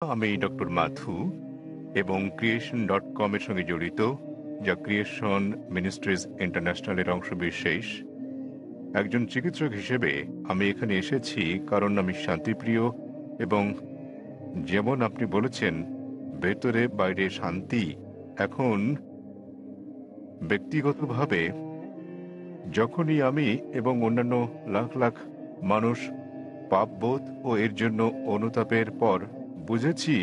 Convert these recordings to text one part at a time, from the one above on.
আমি doctor Matthew এবং creation.com এর সঙ্গে জড়িত, যা ক্রিয়েশন মিনিস্ট্রিজ ইন্টারন্যাশনালের অংশবিশেষ। একজন চিকিৎসক হিসেবে আমি এখানে এসেছি কারণ আমি শান্তিপ্রিয় এবং যেমন আপনি বলেছেন ভেতরে বাইরে শান্তি। এখন ব্যক্তিগতভাবে যখনই আমি এবং অন্যান্য লাখ লাখ মানুষ পাপবোধ ও এর জন্য অনুতাপের পর বুঝেছি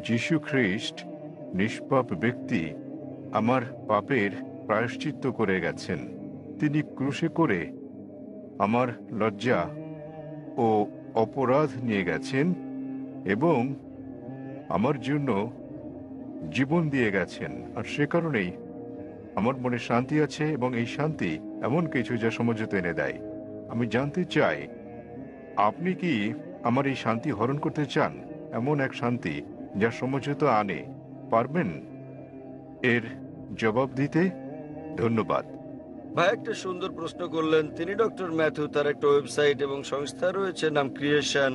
যীশু খ্রিস্ট নিষ্পাপ ব্যক্তি আমার পাপের প্রায়শ্চিত্ত করে গেছেন। তিনি ক্রুশে করে আমার লজ্জা ও অপরাধ নিয়ে গেছেন এবং আমার জন্য জীবন দিয়ে গেছেন। আর সে কারণেই আমার মনে শান্তি আছে এবং এই শান্তি এমন কিছু যা সমঝোতা এনে দেয়। আমি জানতে চাই আপনি কি আমার এই শান্তি হরণ করতে চান? এমন এক শান্তি যা সমঝোতা আনে, পারবেন এর জবাব দিতে? ধন্যবাদ। ভাই একটা সুন্দর প্রশ্ন করলেন। তিনি ডক্টর ম্যাথু, তার একটা ওয়েবসাইট এবং সংস্থা রয়েছে নাম ক্রিয়েশন।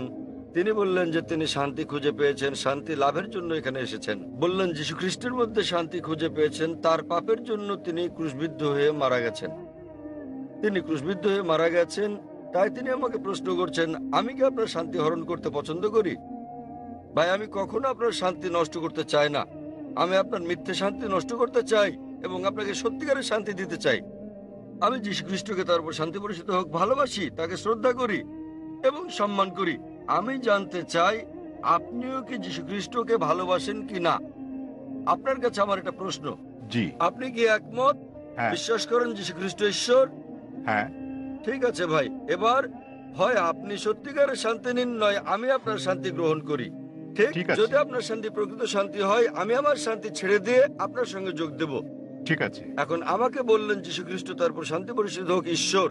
তিনি বললেন যে তিনি শান্তি খুঁজে পেয়েছেন, শান্তি লাভের জন্য এখানে এসেছেন। বললেন যীশু খ্রিস্টের মধ্যে শান্তি খুঁজে পেয়েছেন, তার পাপের জন্য তিনি ক্রুশবিদ্ধ হয়ে মারা গেছেন। তিনি ক্রুশবিদ্ধ হয়ে মারা গেছেন, তাই তিনি আমাকে প্রশ্ন করছেন আমি কি আপনার শান্তি হরণ করতে পছন্দ করি? ভাই আমি কখনো আপনার শান্তি নষ্ট করতে চাই না। আমি আপনার মিথ্যে শান্তি নষ্ট করতে চাই এবং আপনাকে সত্যিকারের শান্তি দিতে চাই। আমি যীশু খ্রিস্টকে তার উপর শান্তি বর্ষিত হোক ভালোবাসি, তাকে শ্রদ্ধা করি এবং সম্মান করি। আমি জানতে চাই আপনিও কি যীশু খ্রিস্টকে ভালোবাসেন কি না। আপনার কাছে আমার একটা প্রশ্ন, জি। আপনি কি একমত? হ্যাঁ। বিশ্বাস করেন যীশু খ্রিস্ট ঈশ্বর? হ্যাঁ। ঠিক আছে ভাই, এবার হয় আপনি সত্যিকারের শান্তি নিন, নয় আমি আপনার শান্তি গ্রহণ করি। ঠিক, ঠিক আছে। যদি আপনার শান্তি প্রকৃত শান্তি হয় আমি আমার শান্তি ছেড়ে দিয়ে আপনার সঙ্গে যোগ দেব। ঠিক আছে। এখন আমাকে বললেন যীশু খ্রিস্ট তারপর শান্তি পরিষদ হোক ঈশ্বর।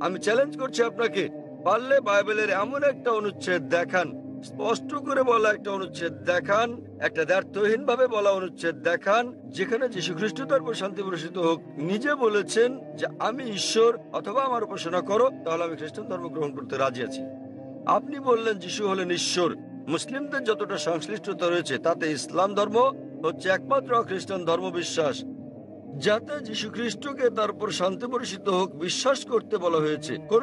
আমি চ্যালেঞ্জ করছি আপনাকে, পারলে বাইবেলের এমন একটা অনুচ্ছেদ দেখান, স্পষ্ট করে বলা একটা অনুচ্ছেদ দেখান, একটা দ্ব্যর্থহীন ভাবে বলা অনুচ্ছেদ দেখান, যেখানে যীশু খ্রিস্ট তারপর শান্তি পরিষদ হোক নিজে বলেছেন যে আমি ঈশ্বর অথবা আমার উপাসনা করো, তাহলে আমি খ্রিস্টান ধর্ম গ্রহণ করতে রাজি আছি। আপনি বললেন যিশু হলেন ঈশ্বর। মুসলিমদের যতটা সংশ্লিষ্টতা রয়েছে তাতে ইসলাম ধর্ম হচ্ছে একমাত্র খ্রিস্টান ধর্ম বিশ্বাস যাতে যীশু খ্রিস্টকে তারপর শান্তি পরিষিত হোক বিশ্বাস করতে বলা হয়েছে। কোন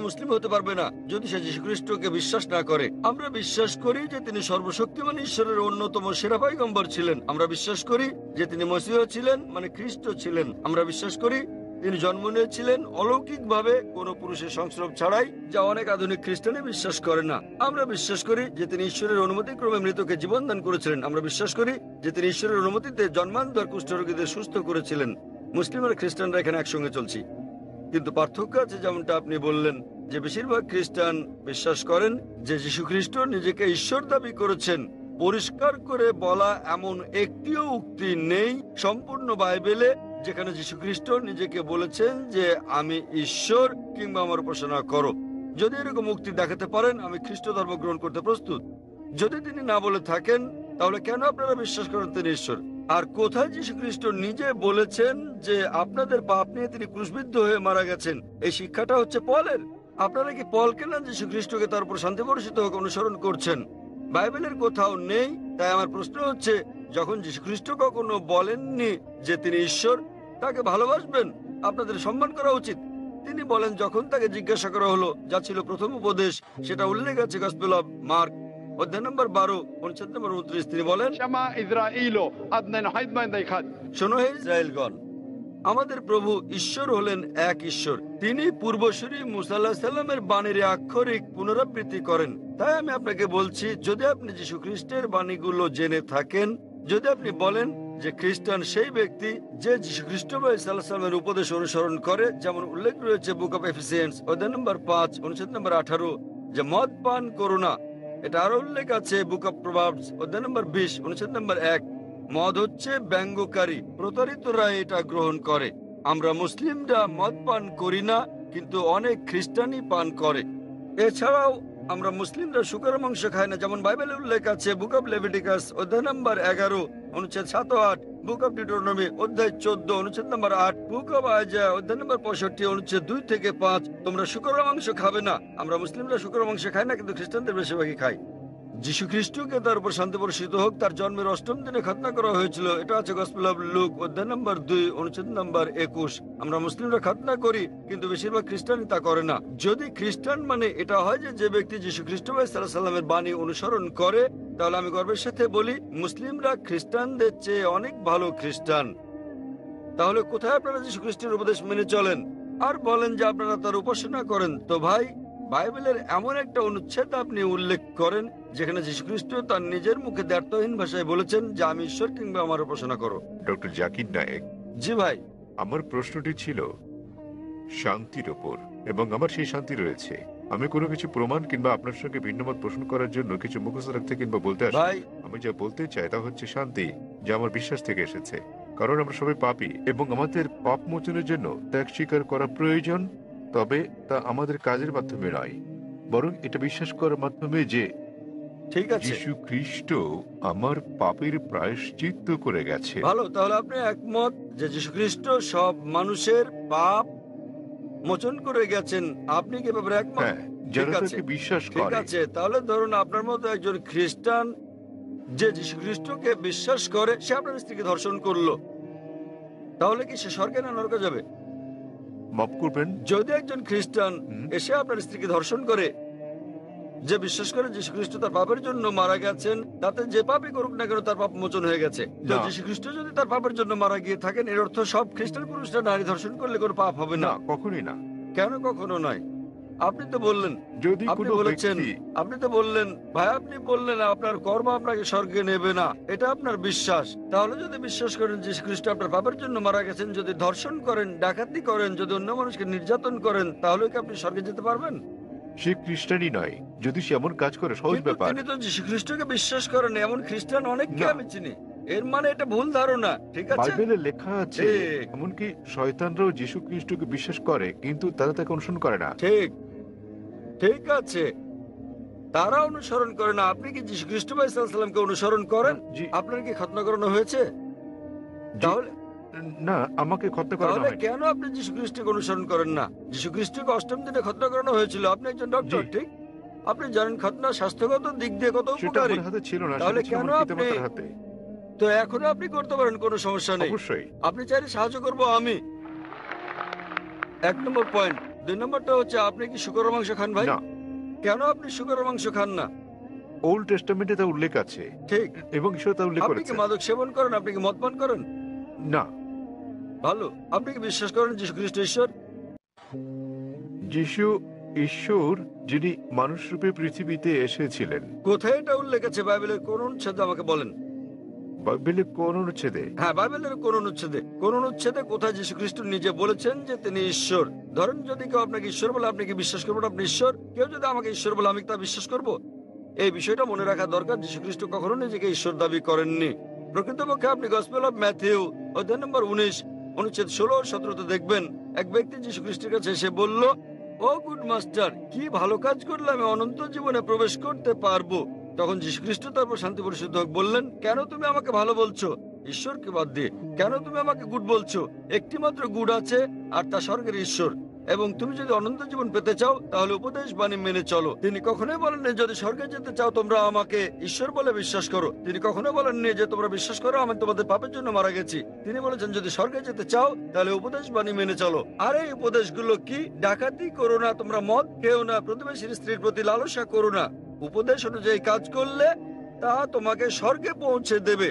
মুসলিম হতে পারবে না যদি সে যীশু খ্রিস্টকে বিশ্বাস না করে। আমরা বিশ্বাস করি যে তিনি সর্বশক্তিমান ঈশ্বরের অন্যতম সেরা পয়গম্বর ছিলেন। আমরা বিশ্বাস করি যে তিনি মসীহ ছিলেন, মানে খ্রিস্ট ছিলেন। আমরা বিশ্বাস করি তিনি জন্ম নিয়েছিলেন অলৌকিকভাবে, কোনো পুরুষের সংস্রব ছাড়াই, যা অনেক আধুনিক খ্রিস্টানে বিশ্বাস করে না। আমরা বিশ্বাস করি যে তিনি ঈশ্বরের অনুমতিক্রমে মৃতকে জীবন দান করেছিলেন। আমরা বিশ্বাস করি যে তিনি ঈশ্বরের অনুমতিতে জন্মান্তর কুষ্ঠরোগীদের সুস্থ করেছিলেন। মুসলিম আর খ্রিস্টানরা এখানে একসঙ্গে চলছি, কিন্তু পার্থক্য আছে। যেমনটা আপনি বললেন যে বেশিরভাগ খ্রিস্টান বিশ্বাস করেন যে যীশু খ্রিস্ট নিজেকে ঈশ্বর দাবি করেছেন। পরিষ্কার করে বলা এমন একটিও উক্তি নেই সম্পূর্ণ বাইবেলে যেখানে যীশু খ্রিস্ট নিজেকে বলেছেন যে আমি ঈশ্বর কিংবা আমার উপাসনা করো। যদি এরকম উক্তি দেখাতে পারেন আমি খ্রিস্ট ধর্ম গ্রহণ করতে প্রস্তুত। যদি তিনি না বলে থাকেন তাহলে কেন আপনারা বিশ্বাস করেন তিনি ঈশ্বর? আর কোথায় যীশু খ্রিস্ট নিজে বলেছেন যে আপনাদের পাপ নিয়ে তিনি ক্রুশবিদ্ধ হয়ে মারা গেছেন? এই শিক্ষাটা হচ্ছে পলের। আপনারা কি পলকে না যীশু খ্রিস্টকে তার উপর শান্তি বর্ষিত হোক অনুসরণ করছেন? বাইবেলের কোথাও নেই। তাই আমার প্রশ্ন হচ্ছে, যখন যীশু খ্রিস্ট কখনো বলেননি যে তিনি ঈশ্বর, তাকে ভালোবাসবেন, আপনাদের সম্মান করা উচিত। তিনি বলেন যখন তাকে জিজ্ঞাসা করা হলো, যা ছিল প্রথম উপদেশ, সেটা উল্লেখ আছে গসপেল অফ মার্ক অধ্যায় নম্বর 12 অনুচ্ছেদ নম্বর 29। তিনি বলেন, শোনো হে ইসরায়েলগণ, আমাদের প্রভু ঈশ্বর হলেন এক ঈশ্বর। তিনি পূর্বসূরি মুসা আলাইহিস সালামের বাণীর আক্ষরিক পুনরাবৃত্তি করেন। তাই আমি আপনাকে বলছি, যদি আপনি যীশু খ্রিস্টের বাণীগুলো জেনে থাকেন, যদি আপনি বলেন যে খ্রিস্টান সেই ব্যক্তি যে যীশু খ্রিস্ট সাল্লাল্লাহু আলাইহি সাল্লামের উপদেশ অনুসরণ করে, যেমন উল্লেখ রয়েছে বুক অফ এফিসিয়েন্স অধ্যায় নম্বর 5 অনুচ্ছেদ নম্বর 18, যে মদ পান করো না। এটা আরো উল্লেখ আছে বুক অফ প্রভার্বস অধ্যায় নম্বর 20 অনুচ্ছেদ নম্বর 1। মদ হচ্ছে ব্যঙ্গকারী, প্রতারিতরা এটা গ্রহণ করে। আমরা মুসলিমরা মদ পান করি না, কিন্তু অনেক খ্রিস্টানই পান করে। এছাড়াও আমরা মুসলিমরা শুকরের মাংস খাই না, যেমন বাইবেলে উল্লেখ আছে বুক অফ লেভিটিকাস অধ্যায় নম্বর 11 অনুচ্ছেদ 7 ও 8, বুক অফ ডিউটেরোনমি অধ্যায় 14 অনুচ্ছেদ নম্বর 8, বুক অফ আইজায়া অধ্যায় নম্বর 65 অনুচ্ছেদ 2 থেকে 5। তোমরা শুকরের মাংস খাবে না। আমরা মুসলিমরা শুকরের মাংস খাই না, কিন্তু খ্রিস্টানদের বেশিরভাগই খাই। যীশু খ্রিস্টকে তার উপর শান্তি বর্ষিত হোক তার জন্মের অষ্টম দিনে খতনা করা হয়েছিল। এটা আছে গসপেল অফ লুক অধ্যায় নম্বর 2 অনুচ্ছেদ নম্বর 21। আমরা মুসলিমরা খতনা করি, কিন্তু বেশিরভাগ খ্রিস্টানই তা করে না। যদি খ্রিস্টান মানে এটা হয় যে যে ব্যক্তি যীশু খ্রিস্ট ভাই সাল্লাল্লাহু সাল্লামের বাণী অনুসরণ করে, তাহলে আমি গর্বের সাথে বলি মুসলিমরা খ্রিস্টানদের চেয়ে অনেক ভালো খ্রিস্টান। তাহলে কোথায় আপনারা যীশু খ্রিস্টের উপদেশ মেনে চলেন আর বলেন যে আপনারা তার উপাসনা করেন? তো ভাই, বাইবেলের এমন একটা অনুচ্ছেদ আপনি উল্লেখ করেন যেখানে যীশুখ্রিস্ট তার নিজের মুখে দ্ব্যর্থহীন ভাষায় বলেছেন যে আমি ঈশ্বর কিংবা আমার উপাসনা করো। ডক্টর জাকির নায়েক, জি ভাই। আমার প্রশ্নটি ছিল শান্তির ওপর, এবং আমার সেই শান্তি রয়েছে। আমি কোনো কিছু প্রমাণ কিংবা আপনার সঙ্গে ভিন্নমত পোষণ করার জন্য কিছু মুখস্থ রাখতে কিংবা বলতে আসি। ভাই, আমি যা বলতে চাই তা হচ্ছে শান্তি, যা আমার বিশ্বাস থেকে এসেছে। কারণ আমরা সবাই পাপী এবং আমাদের পাপ মোচনের জন্য ত্যাগ স্বীকার করা প্রয়োজন। তবে তা আমাদের কাজের মাধ্যমে নয়, বরং এটা বিশ্বাস করার মাধ্যমে যে ঠিক আছে, যীশু খ্রিস্ট আমার পাপের প্রায়শ্চিত্ত করে গেছে। ভালো। তাহলে আপনি একমত যে যীশুখ্রিস্ট সব মানুষের পাপ মোচন করে গেছেন। আপনি কি ব্যাপারে একমত? হ্যাঁ, যারা ঠিক আছে, তাকে বিশ্বাস ঠিক করে। আছে। তাহলে ধরুন আপনার মতো একজন খ্রিস্টান যে যীশুখ্রিস্টকে বিশ্বাস করে, সে আপনার স্ত্রীকে ধর্ষণ করলো, তাহলে কি সে স্বর্গে না নরকে যাবে? মাফ করবেন। যদি একজন খ্রিস্টান হুম। এসে আপনার স্ত্রীকে ধর্ষণ করে, যে বিশ্বাস করে যীশু খ্রিস্ট তার পাপের জন্য মারা গেছেন, তাতে যে পাপই করুক না কেন তার পাপ মোচন হয়ে গেছে। তো না। যীশু খ্রিস্ট যদি তার পাপের জন্য মারা গিয়ে থাকেন, এর অর্থ সব খ্রিস্টান পুরুষরা নারী ধর্ষণ করলে কোনো পাপ হবে না, না? কখনোই না। কেন কখনো নয়? আপনি তো বললেন, যদি আপনি কোনো বলেছেন, ব্যক্তি আপনি তো বললেন ভাই, আপনি বললেন আপনার কর্ম আপনাকে স্বর্গে নেবে না, এটা আপনার বিশ্বাস। তাহলে যদি বিশ্বাস করেন যীশু খ্রিস্ট আপনার পাপের জন্য মারা গেছেন, যদি ধর্ষণ করেন, ডাকাতি করেন, যদি অন্য মানুষকে নির্যাতন করেন, তাহলে কি আপনি স্বর্গে যেতে পারবেন? সে খ্রিস্টানই নয়, যদি সে এমন কাজ করে, সহজ কিন্তু ব্যাপার। তিনি তো যীশু খ্রিস্টকে বিশ্বাস করেন, এমন খ্রিস্টান অনেককে না। আমি চিনি। এর মানে এটা ভুল ধারণা, ঠিক আছে? বাইবেলে লেখা আছে ঠিক। এমনকি শয়তানরাও যীশু খ্রিস্টকে বিশ্বাস করে, কিন্তু তারা তাকে অনুসরণ করে না। ঠিক, ঠিক আছে। তারা অনুসরণ করে না। আপনি কি যীশু খ্রিস্ট ভাই সাল্লাল্লাহু আলাইহি সাল্লামকে অনুসরণ করেন? জি। আপনার কি খতনা করানো হয়েছে? জি। তাহলে না, আমাকে খতনা করানো তাহলে হয়নি। কেন আপনি যীশু খ্রিস্টকে অনুসরণ করেন না? যীশু খ্রিস্টকে অষ্টম দিনে খতনা করানো হয়েছিল। আপনি একজন ডক্টর, জি। ঠিক? আপনি জানেন খতনা স্বাস্থ্যগত দিক দিয়ে কত সেটা উপকারী। আমার হাতে ছিল না, তাহলে সেটা ছিল কেন আমার আপনি, পিতামাতার হাতে। তো এখনো আপনি করতে পারেন, কোনো সমস্যা নেই। অবশ্যই। আপনি চাইলে সাহায্য করব আমি। 1 নম্বর পয়েন্ট। 2 নম্বরটা হচ্ছে, আপনি কি শূকরের মাংস খান ভাই? না, কেন আপনি শূকরের মাংস খান না? ওল্ড টেস্টামেন্টে তা উল্লেখ আছে ঠিক। এবং ঈশ্বর তা উল্লেখ আপনি কি করেছে। মাদক সেবন করেন? আপনি কি মদ পান করেন? না। ভালো। আপনি কি বিশ্বাস করেন যীশু খ্রিস্ট ঈশ্বর? যিশু ঈশ্বর, যিনি মানুষ রূপে পৃথিবীতে এসেছিলেন। কোথায় এটা উল্লেখ আছে বাইবেলের কোন অনুচ্ছেদে আমাকে বলেন? বাইবেলে কোন অনুচ্ছেদে? হ্যাঁ, বাইবেলের কোন অনুচ্ছেদে? কোন অনুচ্ছেদে কোথায় যীশু খ্রিস্ট নিজে বলেছেন যে তিনি ঈশ্বর? ধরেন যদি কেউ আপনাকে ঈশ্বর বলে, আপনি কি বিশ্বাস করবেন আপনি ঈশ্বর? কেউ যদি আমাকে ঈশ্বর বলে, আমি তা বিশ্বাস করব? এই বিষয়টা মনে রাখা দরকার। যীশু খ্রিস্ট কখনো নিজেকে ঈশ্বর দাবি করেননি। প্রকৃতপক্ষে আপনি গসপেল অফ ম্যাথিউ অধ্যায় নম্বর 19 অনুচ্ছেদ 16 ও 17 দেখবেন, এক ব্যক্তি যীশু খ্রিস্টের কাছে এসে বলল, ও গুড মাস্টার, কি ভালো কাজ করলে আমি অনন্ত জীবনে প্রবেশ করতে পারবো? তখন যীশু খ্রিস্ট তারপর শান্তি পরিশুদ্ধ হোক বললেন, কেন তুমি আমাকে ভালো বলছো ঈশ্বরকে বাদ দিয়ে? কেন তুমি আমাকে গুড বলছো? একটি মাত্র গুড আছে, আর তা স্বর্গের ঈশ্বর। এবং তুমি যদি অনন্ত জীবন পেতে চাও, তাহলে উপদেশ বাণী মেনে চলো। তিনি কখনোই বলেননি যদি স্বর্গে যেতে চাও তোমরা আমাকে ঈশ্বর বলে বিশ্বাস করো। তিনি কখনোই বলেননি যে তোমরা বিশ্বাস করো আমি তোমাদের পাপের জন্য মারা গেছি। তিনি বলেছেন যদি স্বর্গে যেতে চাও তাহলে উপদেশ বাণী মেনে চলো। আর এই উপদেশগুলো কি? ডাকাতি করো না, তোমরা মদ খেও না, প্রতিবেশীর স্ত্রীর প্রতি লালসা করো না। উপদেশ অনুযায়ী কাজ করলে তা তোমাকে স্বর্গে পৌঁছে দেবে।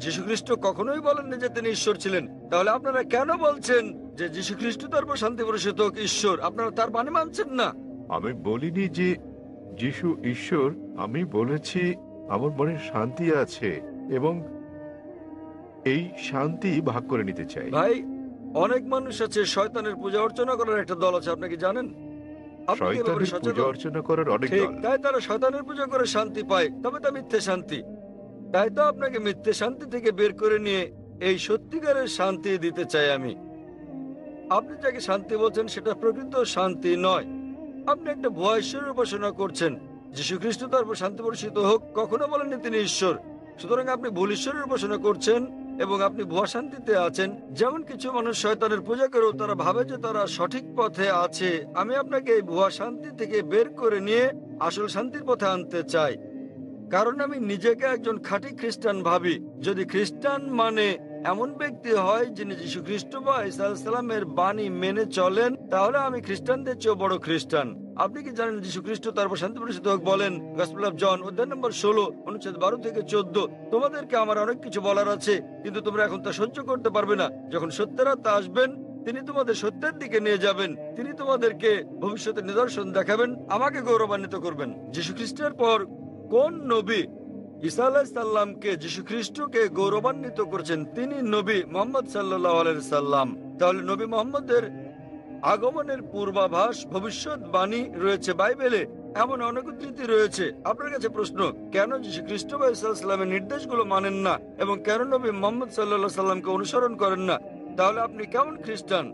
যীশু খ্রিস্ট কখনোই বলেননি যে তিনি ঈশ্বর ছিলেন। তাহলে আপনারা কেন বলছেন যে যীশু খ্রিস্ট তারপর শান্তি বর্ষিত হোক ঈশ্বর? আপনারা তার বাণী মানছেন না। আমি বলিনি যে যিশু ঈশ্বর। আমি বলেছি আমার মনে শান্তি আছে এবং এই শান্তি ভাগ করে নিতে চাই। ভাই, অনেক মানুষ আছে শয়তানের পূজা অর্চনা করার একটা দল আছে, আপনি কি জানেন? আপনি কি এ ব্যাপারে শয়তানের পূজা সচেতন? অর্চনা করার অনেক ঠিক, দল। তাই তারা শয়তানের পূজা করে শান্তি পায়, তবে তা মিথ্যে শান্তি। তাই তো আপনাকে মিথ্যে শান্তি থেকে বের করে নিয়ে এই সত্যিকারের শান্তি দিতে চাই আমি। আপনি যাকে শান্তি বলছেন সেটা প্রকৃত শান্তি নয়। আপনি একটা ভুয়া ঈশ্বরের উপাসনা করছেন। যীশু খ্রিস্ট তারপর শান্তি বর্ষিত হোক কখনো বলেননি তিনি ঈশ্বর। সুতরাং আপনি ভুল ঈশ্বরের উপাসনা করছেন এবং আপনি ভুয়া শান্তিতে আছেন। যেমন কিছু মানুষ শয়তানের পূজা করেও তারা ভাবে যে তারা সঠিক পথে আছে। আমি আপনাকে এই ভুয়া শান্তি থেকে বের করে নিয়ে আসল শান্তির পথে আনতে চাই। কারণ আমি নিজেকে একজন খাঁটি খ্রিস্টান ভাবি। যদি খ্রিস্টান মানে এমন ব্যক্তি হয় যিনি যীশু খ্রিস্ট বা ঈসা আলাইহিস সালামের বাণী মেনে চলেন, তাহলে আমি খ্রিস্টানদের চেয়েও বড় খ্রিস্টান। আপনি কি জানেন যীশু খ্রিস্ট তারপর শান্তি প্রতিষ্ঠিত হোক বলেন, গসপেল অফ জন অধ্যায় নম্বর 16 অনুচ্ছেদ 12 থেকে 14, তোমাদেরকে আমার অনেক কিছু বলার আছে, কিন্তু তোমরা এখন তা সহ্য করতে পারবে না। যখন সত্যের আত্মা আসবেন, তিনি তোমাদের সত্যের দিকে নিয়ে যাবেন। তিনি তোমাদেরকে ভবিষ্যতের নিদর্শন দেখাবেন, আমাকে গৌরবান্বিত করবেন। যীশু খ্রিস্টের পর কোন নবী ঈসা আলাইহিস সালামকে, যীশু খ্রিস্টকে গৌরবান্বিত করেছেন? তিনি নবী মুহাম্মদ সাল্লাল্লাহু আলাইহি সাল্লাম। তাহলে নবী মুহাম্মদের আগমনের পূর্বাভাস, ভবিষ্যৎবাণী রয়েছে বাইবেলে। এমন অনেক উদ্ধৃতি রয়েছে। আপনার কাছে প্রশ্ন, কেন যীশু খ্রিস্ট বা ঈসা আলাইহিস সালামের নির্দেশগুলো মানেন না এবং কেন নবী মুহাম্মদ সাল্লাল্লাহু আলাইহি সাল্লামকে অনুসরণ করেন না? তাহলে আপনি কেমন খ্রিস্টান?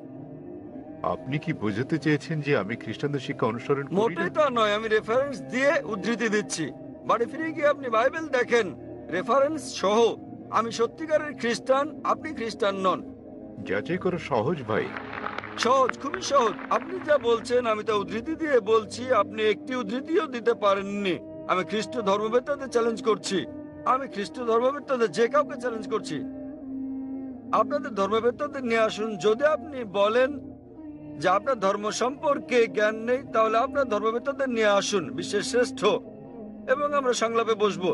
আপনি কি বোঝাতে চেয়েছেন যে আমি খ্রিস্টানদের শিক্ষা অনুসরণ করি না? মোটেই তা নয়, আমি রেফারেন্স দিয়ে উদ্ধৃতি দিচ্ছি। বাড়ি ফিরে গিয়ে আপনি বাইবেল দেখেন, রেফারেন্স সহ। আমি সত্যিকারের খ্রিস্টান, আপনি খ্রিস্টান নন। যাচাই করা সহজ ভাই। সহজ, খুবই সহজ। আপনি যা বলছেন আমি তা উদ্ধৃতি দিয়ে বলছি, আপনি একটি উদ্ধৃতিও দিতে পারেননি। আমি খ্রিস্ট ধর্মবেত্তাদের চ্যালেঞ্জ করছি, আমি খ্রিস্ট ধর্মবেত্তাদের যে কাউকে চ্যালেঞ্জ করছি। আপনাদের ধর্মবেত্তাদের নিয়ে আসুন। যদি আপনি বলেন যে আপনার ধর্ম সম্পর্কে জ্ঞান নেই, তাহলে আপনার ধর্মবেত্তাদের নিয়ে আসুন, বিশ্বের শ্রেষ্ঠ, এবং আমরা সংলাপে বসবো।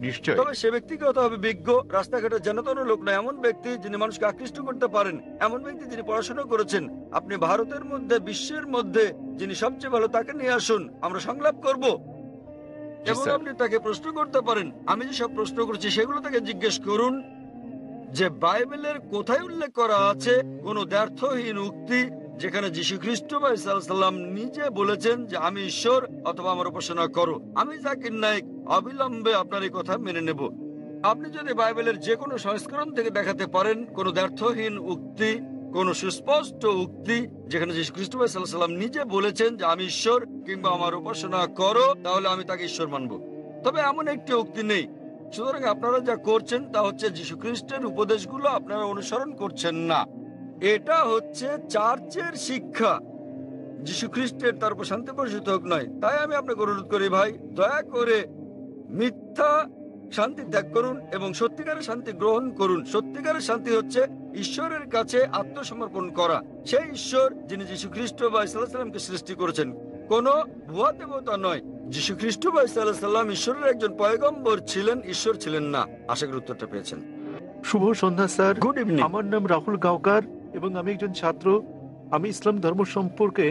নিশ্চয়। তবে সে ব্যক্তিগত হবে বিজ্ঞ, রাস্তাঘাটে জানাতন লোক নয়, এমন ব্যক্তি যিনি মানুষকে আকৃষ্ট করতে পারেন, এমন ব্যক্তি যিনি পড়াশোনা করেছেন। আপনি ভারতের মধ্যে, বিশ্বের মধ্যে যিনি সবচেয়ে ভালো, তাকে নিয়ে আসুন, আমরা সংলাপ করব। জি, এবং স্যার। আপনি তাকে প্রশ্ন করতে পারেন। আমি যে সব প্রশ্ন করছি সেগুলো তাকে জিজ্ঞেস করুন যে বাইবেলের কোথায় উল্লেখ করা আছে কোন দ্ব্যর্থহীন উক্তি যেখানে যীশু খ্রিস্ট বা ঈসা আলাইহিস সালাম নিজে বলেছেন যে আমি ঈশ্বর অথবা আমার উপাসনা করো। আমি জাকির নায়েক অবিলম্বে আপনার এই কথা মেনে নেব। আপনি যদি বাইবেলের যে কোনো সংস্করণ থেকে দেখাতে পারেন কোন দ্ব্যর্থহীন উক্তি, কোন সুস্পষ্ট উক্তি যেখানে যীশু খ্রিস্ট বা ঈসা আলাইহিস সালাম নিজে বলেছেন যে আমি ঈশ্বর কিংবা আমার উপাসনা করো, তাহলে আমি তাকে ঈশ্বর মানব। তবে এমন একটি উক্তি নেই। সুতরাং আপনারা যা করছেন তা হচ্ছে যীশু খ্রিস্টের উপদেশগুলো আপনারা অনুসরণ করছেন না। এটা হচ্ছে চার্চের শিক্ষা, যীশু খ্রিস্টের তার উপর শান্তি বর্ষিত হোক নয়। তাই আমি আপনাকে অনুরোধ করি ভাই, দয়া করে মিথ্যা শান্তি ত্যাগ করুন এবং সত্যিকারের শান্তি গ্রহণ করুন। সত্যিকারের শান্তি হচ্ছে ঈশ্বরের কাছে আত্মসমর্পণ করা। সেই ঈশ্বর যিনি যীশু খ্রিস্ট বা ঈসা আলাইহিস সালামকে সৃষ্টি করেছেন, কোনো ভুয়া দেবতা নয়। যীশু খ্রিস্ট বা ঈসা আলাইহিস সালাম ঈশ্বরের একজন পয়গম্বর ছিলেন, ঈশ্বর ছিলেন না। আশা করি উত্তরটা পেয়েছেন। শুভ সন্ধ্যা স্যার। Good evening. আমার নাম রাহুল গাওকার এবং আমি একজন ছাত্র। আমি ইসলাম ধর্ম সম্পর্কে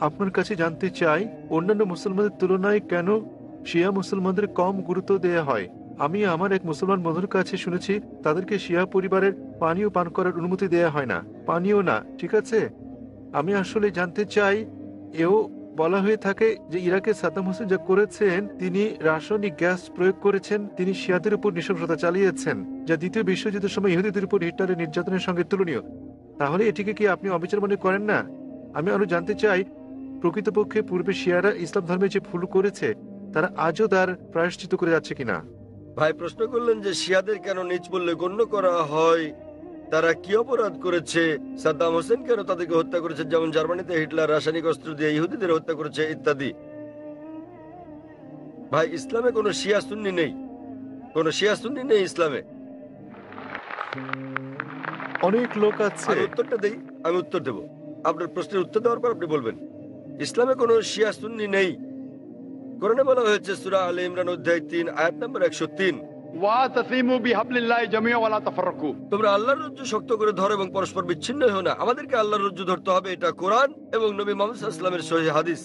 আপনার কাছে জানতে চাই, অন্যান্য মুসলমানদের তুলনায় কেন শিয়া মুসলমানদের কম গুরুত্ব দেওয়া হয়। আমি আমার এক মুসলমান বন্ধুর কাছে শুনেছি তাদেরকে শিয়া পরিবারের পানীয় পান করার অনুমতি দেওয়া হয় না। পানীয় না, ঠিক আছে। আমি আসলে জানতে চাই, এও বলা হয়ে থাকে যে ইরাকে সাদ্দাম হোসেন যা করেছেন, তিনি রাসায়নিক গ্যাস প্রয়োগ করেছেন, তিনি শিয়াদের উপর নৃশংসতা চালিয়েছেন, যা দ্বিতীয় বিশ্বযুদ্ধের সময় ইহুদিদের উপর হিটলারের নির্যাতনের সঙ্গে তুলনীয়। তাহলে এটিকে কি আপনি অবিচার মনে করেন না? আমি আরো জানতে চাই, প্রকৃতপক্ষে পূর্বে শিয়ারা ইসলাম ধর্মে যে ভুল করেছে তারা আজও তার প্রায়শ্চিত করে যাচ্ছে কিনা। ভাই প্রশ্ন করলেন যে শিয়াদের কেন নিচ বললে গণ্য করা হয়, তারা কি অপরাধ করেছে, সাদ্দাম হোসেন কেন তাদেরকে হত্যা করেছে, যেমন জার্মানিতে হিটলার রাসায়নিক অস্ত্র দিয়ে ইহুদিদের হত্যা করেছে ইত্যাদি। ভাই ইসলামে কোনো শিয়া সুন্নি নেই, কোনো শিয়া সুন্নি নেই ইসলামে। অনেক লোক আছে। আমি উত্তরটা দেই, আমি উত্তর দেব। আপনার প্রশ্নের উত্তর দেওয়ার পর আপনি বলবেন। ইসলামে কোনো শিয়া সুন্নি নেই। কোরআনে বলা হয়েছে সূরা আলে ইমরান অধ্যায় 3 আয়াত নম্বর 103, ওয়াতাসিমু বিহাবলিল্লাহি জামিআ ওয়া লা তাফাররাকু। তোমরা আল্লাহর রজ্জু শক্ত করে ধরো এবং পরস্পর বিচ্ছিন্ন হও না। আমাদেরকে আল্লাহর রজ্জু ধরতে হবে, এটা কোরআন এবং নবী মুহাম্মদ সাল্লাল্লাহু আলাইহি ওয়াসাল্লামের সহিহ হাদিস।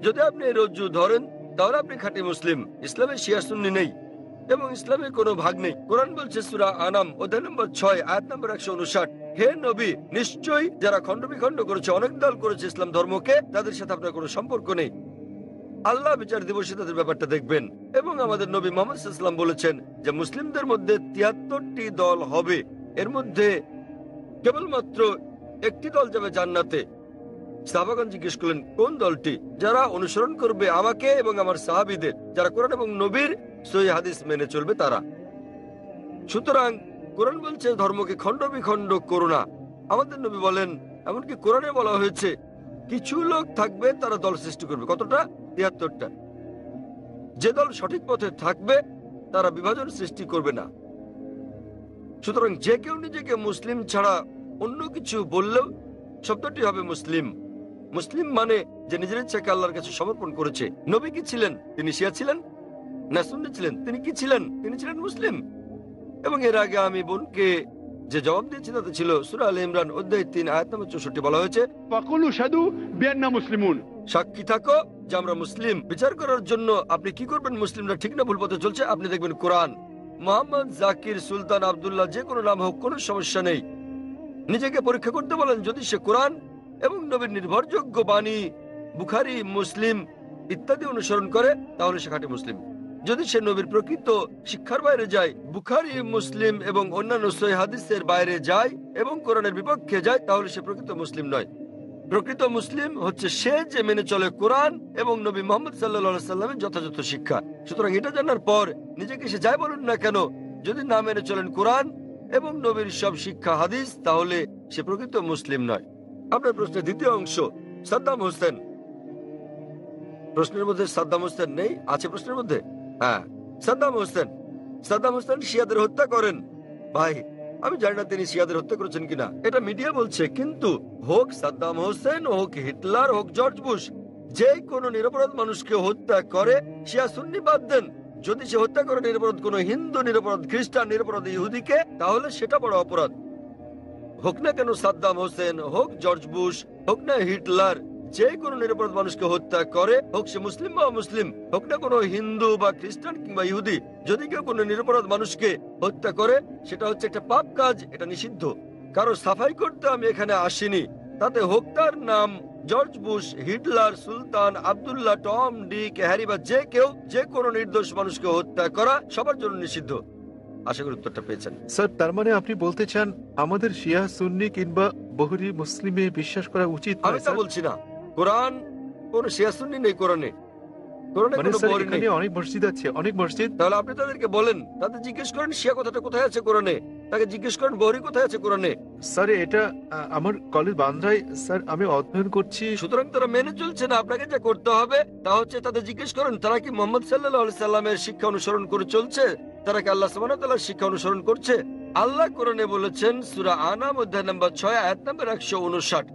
যদি আপনি এই রজ্জু ধরেন তাহলে আপনি খাঁটি মুসলিম। ইসলামে শিয়া সুন্নি নেই এবং ইসলামের কোনো ভাগ নেই। কোরআন বলছে সূরা আনাম অধ্যায় নম্বর 6 আয়াত নম্বর 159, হে নবী, নিশ্চয়ই যারা খণ্ড বিখণ্ড করেছে, অনেক দল করেছে ইসলাম ধর্মকে, তাদের সাথে আপনার কোনো সম্পর্ক নেই। আল্লাহ বিচার দিবসে তাদের ব্যাপারটা দেখবেন। এবং আমাদের নবী মুহাম্মদ সাল্লাল্লাহু আলাইহি ওয়াসাল্লাম বলেছেন যে মুসলিমদের মধ্যে 73টি দল হবে, এর মধ্যে কেবলমাত্র একটি দল যাবে জান্নাতে। সাহাবাগণ জিজ্ঞেস করলেন কোন দলটি? যারা অনুসরণ করবে আমাকে এবং আমার সাহাবীদের, যারা কোরআন এবং নবীর সহিহ হাদিস মেনে চলবে তারা। সুতরাং কোরআন বলছে ধর্মকে খণ্ড বিখণ্ড করো না। আমাদের নবী বলেন, এমনকি কোরআনে বলা হয়েছে কিছু লোক থাকবে তারা দল সৃষ্টি করবে। কতটা? 73টা। যে দল সঠিক পথে থাকবে তারা বিভাজন সৃষ্টি করবে না। সুতরাং যে কেউ নিজেকে মুসলিম ছাড়া অন্য কিছু বললেও শব্দটি হবে মুসলিম। মুসলিম মানে যে নিজের ইচ্ছাকে আল্লাহর কাছে সমর্পণ করেছে। নবী কি ছিলেন? তিনি শিয়া ছিলেন না সুন্নি ছিলেন? তিনি কি ছিলেন? তিনি ছিলেন মুসলিম। এবং এর আগে আমি বোনকে যে জবাব দিয়েছি তাতে ছিল সূরা আলে ইমরান অধ্যায় 3 আয়াত নম্বর 64 বলা হয়েছে, فقولوا اشهدوا بأننا مسلمون। সাক্ষী থাকো যে আমরা মুসলিম। বিচার করার জন্য আপনি কি করবেন মুসলিমরা ঠিক না ভুল পথে চলছে? আপনি দেখবেন কোরআন। মোহাম্মদ, জাকির, সুলতান, আব্দুল্লাহ, যে কোনো নাম হোক, কোনো সমস্যা নেই। নিজেকে পরীক্ষা করতে বলেন, যদি সে কোরআন এবং নবীর নির্ভরযোগ্য বাণী বুখারী, মুসলিম ইত্যাদি অনুসরণ করে তাহলে সে খাঁটি মুসলিম। যদি সে নবীর প্রকৃত শিক্ষার বাইরে যায়, বুখারী, মুসলিম এবং অন্যান্য সহিহ হাদিসের বাইরে যায় এবং কোরআনের বিপক্ষে যায়, তাহলে সে প্রকৃত মুসলিম নয়। প্রকৃত মুসলিম হচ্ছে সে যে মেনে চলে কোরআন এবং নবী মুহাম্মদ সাল্লাল্লাহু সাল্লামের যথাযথ শিক্ষা। সুতরাং এটা জানার পর নিজেকে সে যাই বলুন না কেন, যদি না মেনে চলেন কোরআন এবং নবীর সব শিক্ষা হাদিস, তাহলে সে প্রকৃত মুসলিম নয়। আপনার প্রশ্নের দ্বিতীয় অংশ, সাদ্দাম হোসেন। প্রশ্নের মধ্যে সাদ্দাম হোসেন নেই? আছে প্রশ্নের মধ্যে? হ্যাঁ, সাদ্দাম হোসেন। সাদ্দাম হোসেন শিয়াদের হত্যা করেন। ভাই, আমি জানি না তিনি শিয়াদের হত্যা করেছেন কিনা, এটা মিডিয়া বলছে। কিন্তু হোক সাদ্দাম হোসেন, হোক হিটলার, হোক জর্জ বুশ, যে কোনো নিরপরাধ মানুষকে হত্যা করে, শিয়া সুন্নি বাদ দেন, যদি সে হত্যা করে নিরপরাধ কোনো হিন্দু, নিরপরাধ খ্রিস্টান, নিরপরাধ ইহুদিকে, তাহলে সেটা বড় অপরাধ। হোক না কেন সাদ্দাম হোসেন, হোক জর্জ বুশ, হোক না হিটলার, যে কোনো নিরপরাধ মানুষকে হত্যা করে, হোক সে মুসলিম বা অমুসলিম, হোক না কোনো হিন্দু বা খ্রিস্টান কিংবা ইহুদি, যদি কেউ কোনো নিরপরাধ মানুষকে হত্যা করে, সেটা হচ্ছে একটা পাপ কাজ, এটা নিষিদ্ধ। কারো সাফাই করতে আমি এখানে আসিনি। তাতে হোক তার নাম জর্জ বুশ, হিটলার, সুলতান, আব্দুল্লাহ, টম, ডিক, হ্যারি বা যে কেউ, যে কোনো নির্দোষ মানুষকে হত্যা করা সবার জন্য নিষিদ্ধ। আশা করি উত্তরটা পেয়েছেন। স্যার, তার মানে আপনি বলতে চান আমাদের শিয়া, সুন্নি কিংবা বহুরি মুসলিমে বিশ্বাস করা উচিত আমি নয়, তা স্যার? বলছি না। কোরআন কোন শিয়া সুন্নি নেই কোরআনে। কোরআনে মানে কোনো স্যার, বহরি নেই। এখানে অনেক মসজিদ আছে, অনেক মসজিদ। তাহলে আপনি তাদেরকে বলেন, তাদের জিজ্ঞেস করেন শিয়া কথাটা কোথায় আছে কোরআনে। তাকে জিজ্ঞেস করেন বহরি কোথায় আছে কোরআনে। স্যার, এটা আমার কলেজ বান্দ্রায়, স্যার আমি অধ্যয়ন করছি। সুতরাং তারা মেনে চলছে না। আপনাকে যা করতে হবে তা হচ্ছে তাদের জিজ্ঞেস করেন তারা কি মোহাম্মদ সাল্লাল্লাহু আলাইহি সাল্লামের শিক্ষা অনুসরণ করে চলছে, তারা কি আল্লাহ সুবহানাহু ওয়া তাআলার শিক্ষা অনুসরণ করছে। আল্লাহ কোরআনে বলেছেন সূরা আনাম অধ্যায় নম্বর 6 আয়াত নম্বর 159,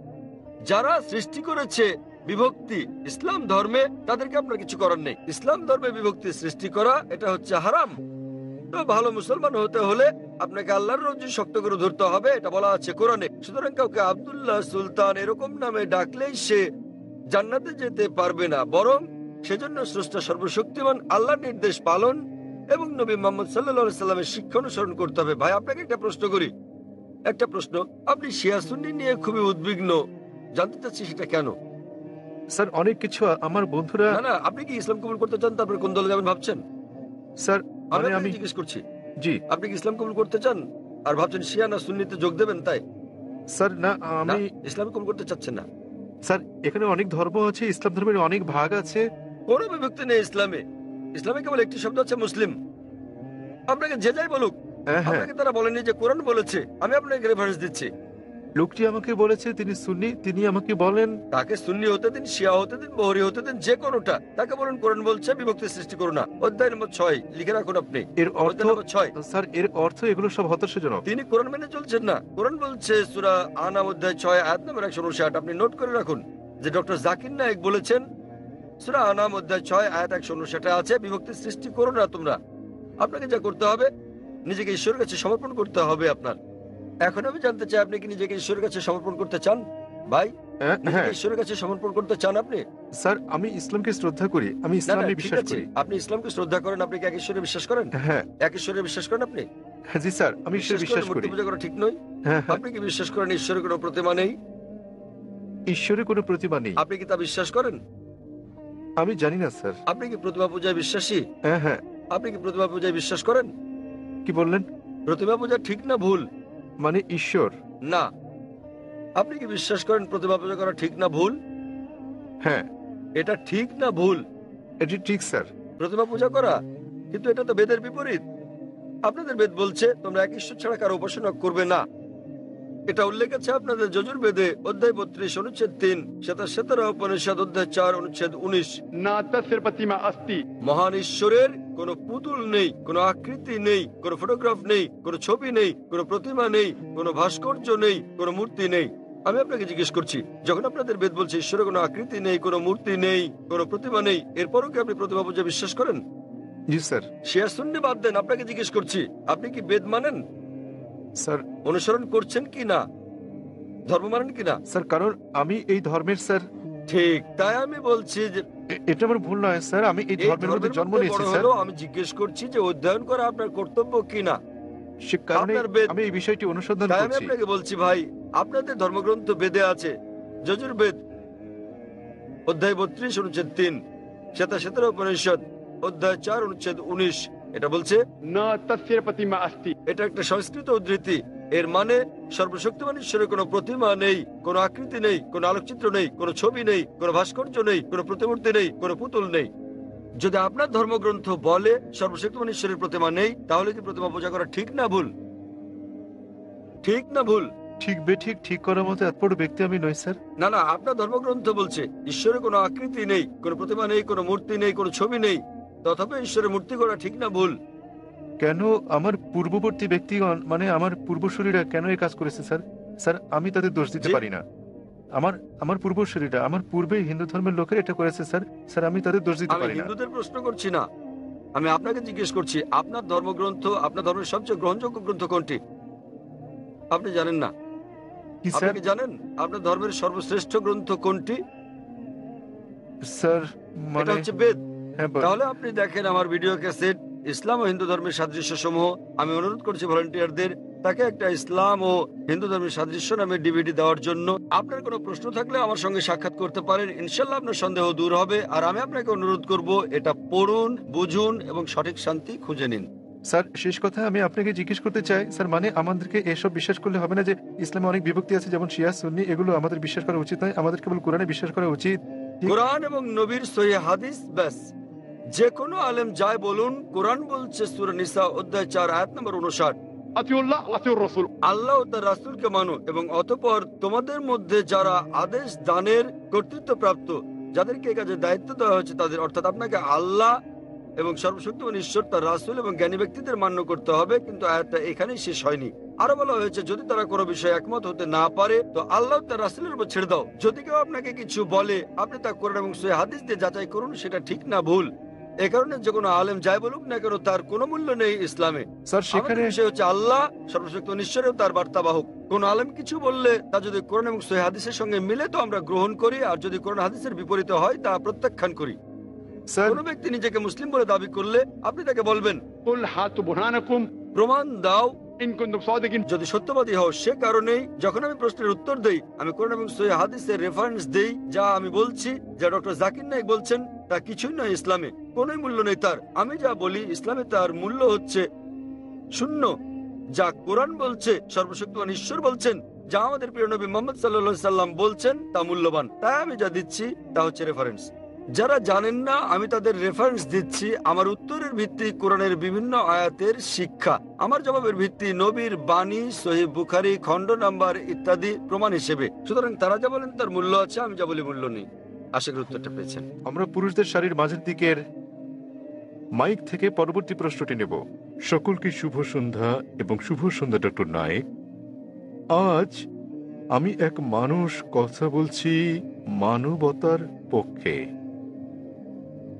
যারা সৃষ্টি করেছে বিভক্তি ইসলাম ধর্মে, তাদেরকে আপনার কিছু করার নেই। ইসলাম ধর্মে বিভক্তি সৃষ্টি করা এটা হচ্ছে হারাম। তো ভালো মুসলমান হতে হলে আপনাকে আল্লাহর রজ্জু শক্ত করে ধরতে হবে, এটা বলা আছে কোরআনে। সুতরাং কাউকে আব্দুল্লাহ, সুলতান এরকম নামে ডাকলেই সে জান্নাতে যেতে পারবে না, বরং সেজন্য স্রষ্টা সর্বশক্তিমান আল্লাহর নির্দেশ পালন এবং নবী মুহাম্মদ সাল্লাল্লাহু আলাইহি সাল্লামের শিক্ষা অনুসরণ করতে হবে। ভাই, আপনাকে একটা প্রশ্ন করি, একটা প্রশ্ন। আপনি শিয়া সুন্নি নিয়ে খুবই উদ্বিগ্ন, জানতে চাচ্ছি সেটা কেন? স্যার, অনেক কিছু আমার বন্ধুরা। না না, আপনি কি ইসলাম কবুল করতে চান? তারপরে কোন দলে যাবেন ভাবছেন? স্যার, আমি মানে আমি আপনাকে জিজ্ঞেস করছি, জি আপনি কি ইসলাম কবুল করতে চান আর ভাবছেন শিয়া না সুন্নিতে যোগ দেবেন? তাই স্যার, না না, আমি ইসলাম কবুল করতে চাচ্ছেন না। স্যার, এখানে অনেক ধর্ম আছে, ইসলাম ধর্মের অনেক ভাগ আছে। কোনো বিভক্তি নেই ইসলামে। ইসলামে কেবল একটি শব্দ আছে মুসলিম। আপনাকে যে যাই বলুক, হ্যাঁ হ্যাঁ, আপনাকে তারা বলেনি যে কোরআন বলেছে। আমি আপনাকে রেফারেন্স দিচ্ছি। লোকটি আমাকে বলেছে তিনি সুন্নি, তিনি আমাকে বলেন তাকে সুন্নি হতে দিন, শিয়া হতে দিন, বহরি হতে দিন, যে কোনোটা। তাকে বলুন কোরআন বলছে বিভক্তি সৃষ্টি করো না। অধ্যায় নম্বর 6 লিখে রাখুন আপনি। এর অর্থ, অধ্যায় নম্বর 6। স্যার এর অর্থ এগুলো সব হতাশাজনক। তিনি কোরআন মেনে চলছেন না। কোরআন বলছে সূরা আনাম অধ্যায় 6 আয়াত নম্বর 159, আপনি নোট করে রাখুন যে ডক্টর জাকির নায়েক বলেছেন সূরা আনাম অধ্যায় 6 আয়াত 159 আছে, বিভক্তি সৃষ্টি করো না তোমরা। আপনাকে যা করতে হবে, নিজেকে ঈশ্বরের কাছে সমর্পণ করতে হবে আপনার। এখন আমি জানতে চাই, আপনি কি নিজেকে ঈশ্বরের কাছে সমর্পণ করতে চান? ভাই, হ্যাঁ, নিজেকে ঈশ্বরের কাছে সমর্পণ করতে চান আপনি? স্যার আমি ইসলামকে শ্রদ্ধা করি, আমি না না, ইসলামে ঠিক বিশ্বাস আছে। করি। আপনি ইসলামকে শ্রদ্ধা করেন, আপনি কি এক ঈশ্বরে বিশ্বাস করেন? হ্যাঁ এক ঈশ্বরে বিশ্বাস করেন আপনি? হ্যাঁ, জি স্যার, আমি ঈশ্বরে বিশ্বাস মূর্তি করি। পূজা করা ঠিক নয়? হ্যাঁ হ্যাঁ, আপনি কি বিশ্বাস করেন ঈশ্বরের কোনো প্রতিমা নেই? ঈশ্বরের কোনো প্রতিমা নেই। আপনি কি তা বিশ্বাস করেন? আমি জানি না স্যার। আপনি কি প্রতিমা পূজায় বিশ্বাসী? হ্যাঁ হ্যাঁ, আপনি কি প্রতিমা পূজায় বিশ্বাস করেন? কি বললেন? প্রতিমা পূজা ঠিক না ভুল? মানে ঈশ্বর? না। আপনি কি বিশ্বাস করেন প্রতিমা পূজা করা ঠিক না ভুল? হ্যাঁ, এটা ঠিক না ভুল? এটি ঠিক স্যার। প্রতিমা পূজা করা, কিন্তু এটা তো বেদের বিপরীত। আপনাদের বেদ বলছে তোমরা এক ঈশ্বর ছাড়া কারো উপাসনা করবে না। এটা উল্লেখ আছে আপনাদের যজুর্বেদে অধ্যায় 32 অনুচ্ছেদ 3, শ্বেতার উপনিষদ অধ্যায় 4 অনুচ্ছেদ 19। न तस्य प्रतिमा अस्ति। মহান ঈশ্বরের কোনো পুতুল নেই, কোনো আকৃতি নেই, কোনো ফটোগ্রাফ নেই, কোনো ছবি নেই, কোনো প্রতিমা নেই, কোনো ভাস্কর্য নেই, কোনো মূর্তি নেই। আমি আপনাকে জিজ্ঞেস করছি, যখন আপনাদের বেদ বলছে ঈশ্বরের কোনো আকৃতি নেই, কোনো মূর্তি নেই, কোনো প্রতিমা নেই, এরপরও কি আপনি প্রতিমা পূজা বিশ্বাস করেন? জি স্যার। শিয়া সুন্নি বাদ দেন, আপনাকে জিজ্ঞেস করছি, আপনি কি বেদ মানেন, স্যার অনুসরণ করছেন কি না, ধর্ম মানেন কি না? স্যার, কারণ আমি এই ধর্মের স্যার, ঠিক তাই আমি বলছি যে এটা আমার ভুল নয় স্যার, আমি এই এই ধর্মের মধ্যে ধর্মের জন্ম মধ্যে নিয়েছি বড় স্যার। হলেও আমি জিজ্ঞেস করছি যে অধ্যয়ন করা আপনার কর্তব্য কি না। সে কারণে আপনার বেদ, আমি এই বিষয়টি অনুসন্ধান তাই আমি করছি। আপনাকে বলছি ভাই, আপনাদের ধর্মগ্রন্থ বেদে আছে, যজুর্বেদ অধ্যায় 32 অনুচ্ছেদ 3, শ্বেতার উপনিষদ অধ্যায় 4 অনুচ্ছেদ 19। এটা বলছে, न तस्य प्रतिमा अस्ति। এটা একটা সংস্কৃত উদ্ধৃতি। এর মানে সর্বশক্তিমান ঈশ্বরের কোনো প্রতিমা নেই, কোনো আকৃতি নেই, কোনো আলোকচিত্র নেই, কোনো ছবি নেই, কোনো ভাস্কর্য নেই, কোনো প্রতিমূর্তি নেই, কোনো পুতুল নেই। যদি আপনার ধর্মগ্রন্থ বলে সর্বশক্তিমান ঈশ্বরের প্রতিমা নেই, তাহলে কি প্রতিমা পূজা করা ঠিক না ভুল? ঠিক না ভুল? ঠিক বেঠিক ঠিক করার মতো এত বড় ব্যক্তি আমি নই স্যার। না না, আপনার ধর্মগ্রন্থ বলছে ঈশ্বরের কোনো আকৃতি নেই, কোনো প্রতিমা নেই, কোনো মূর্তি নেই, কোনো ছবি নেই, তথাপি ঈশ্বরের মূর্তি করা ঠিক না ভুল? কেন আমার পূর্ববর্তী ব্যক্তিগণ, মানে আমার পূর্বসূরীরা কেন এই কাজ করেছে স্যার? স্যার, আমি তাদের দোষ দিতে জি। পারি না। আমার পূর্বসূরীরা, আমার পূর্বে হিন্দু ধর্মের লোকের এটা করেছে স্যার। স্যার, আমি তাদের দোষ দিতে আমি পারি না। হিন্দুদের প্রশ্ন করছি না, আমি আপনাকে জিজ্ঞেস করছি, আপনার ধর্মগ্রন্থ, আপনার ধর্মের সবচেয়ে গ্রহণযোগ্য গ্রন্থ কোনটি? আপনি জানেন না? কি আপনি স্যার? কি জানেন আপনার ধর্মের সর্বশ্রেষ্ঠ গ্রন্থ কোনটি? স্যার, এটা মানে হচ্ছে বেদ। হ্যাঁ, তাহলে আপনি দেখেন আমার ভিডিও ক্যাসেট ইসলাম ও হিন্দু ধর্মের সাদৃশ্য সমূহ। আমি অনুরোধ করছি ভলান্টিয়ারদের তাকে একটা ইসলাম ও হিন্দু ধর্মের সাদৃশ্য নামে ডিভিডি দেওয়ার জন্য। আপনার কোনো প্রশ্ন থাকলে আমার সঙ্গে সাক্ষাৎ করতে পারেন, ইনশাল্লাহ আপনার সন্দেহ দূর হবে। আর আমি আপনাকে অনুরোধ করব, এটা পড়ুন, বুঝুন এবং সঠিক শান্তি খুঁজে নিন। স্যার, শেষ কথা আমি আপনাকে জিজ্ঞেস করতে চাই স্যার, মানে আমাদেরকে এসব বিশ্বাস করলে হবে না যে ইসলামে অনেক বিভক্তি আছে, যেমন শিয়া সুন্নি, এগুলো আমাদের বিশ্বাস করা উচিত নয়, আমাদের কেবল কোরআনে বিশ্বাস করা উচিত। কোরআন এবং নবীর সহিহ হাদিস ব্যাস। যে কোনো আলেম যাই বলুন, কোরআন বলছে সূরা নিসা অধ্যায় 4 আয়াত নম্বর 59, अतिउल्लाह अतिउर रसूल। আল্লাহ ও তার রাসূলকে মানো এবং অতঃপর তোমাদের মধ্যে যারা আদেশ দানের কর্তৃত্বপ্রাপ্ত, যাদেরকে এই কাজে দায়িত্ব দেওয়া হয়েছে তাদের, অর্থাৎ আপনাকে আল্লাহ এবং সর্বশক্তিমান ঈশ্বর, তার রাসূল এবং জ্ঞানী ব্যক্তিদের মান্য করতে হবে। কিন্তু আয়াতটা এখানেই শেষ হয়নি, আরো বলা হয়েছে যদি তারা কোনো বিষয়ে একমত হতে না পারে তো আল্লাহ তার রাসূলের উপর ছেড়ে দাও। যদি কেউ আপনাকে কিছু বলে, আপনি তা কোরআন এবং সহিহ হাদিস দিয়ে যাচাই করুন সেটা ঠিক না ভুল। এ কারণে যে কোনো আলেম যাই বলুক না কেন, তার কোনো মূল্য নেই ইসলামে। স্যার, আমাদের সেখানে বিষয় হচ্ছে আল্লাহ সর্বশক্তিমান ঈশ্বর ও তার বার্তাবাহক। কোন আলেম কিছু বললে তা যদি কোরআন এবং সহিহ হাদিসের সঙ্গে মিলে তো আমরা গ্রহণ করি, আর যদি কোরআন হাদিসের বিপরীতে হয় তা প্রত্যাখ্যান করি। স্যার, কোন ব্যক্তি নিজেকে মুসলিম বলে দাবি করলে আপনি তাকে বলবেন, कुल हाथु बुरहानकुम প্রমাণ দাও इन कुंतुम सादिकिन। যদি সত্যবাদী হও। সে কারণেই যখন আমি প্রশ্নের উত্তর দেই, আমি কোরআন এবং সহিহ হাদিসের রেফারেন্স দেই। যা আমি বলছি, যা ডক্টর জাকির নায়েক বলছেন, তা কিছুই নয় ইসলামে, কোনোই মূল্য নেই তার। আমি যা বলি ইসলামে তার মূল্য হচ্ছে শূন্য। যা কোরআন বলছে, সর্বশক্তিমান ঈশ্বর বলছেন, যা আমাদের প্রিয় নবী মুহাম্মদ সাল্লাল্লাহু সাল্লাম বলছেন, তা মূল্যবান। তাই আমি যা দিচ্ছি তা হচ্ছে রেফারেন্স। যারা জানেন না আমি তাদের রেফারেন্স দিচ্ছি। আমার উত্তরের ভিত্তি কোরআনের বিভিন্ন আয়াতের শিক্ষা, আমার জবাবের ভিত্তি নবীর বাণী, সহিহ বুখারী খণ্ড নাম্বার ইত্যাদি প্রমাণ হিসেবে। সুতরাং তারা যা বলেন তার মূল্য আছে, আমি যা বলি মূল্য নেই। আশা করি উত্তরটা পেয়েছেন। আমরা পুরুষদের সারির মাঝের দিকের মাইক থেকে পরবর্তী প্রশ্নটি নেব। সকলকে শুভ সন্ধ্যা এবং শুভ সন্ধ্যা ডক্টর নায়েক। আজ আমি এক মানুষ কথা বলছি মানবতার পক্ষে।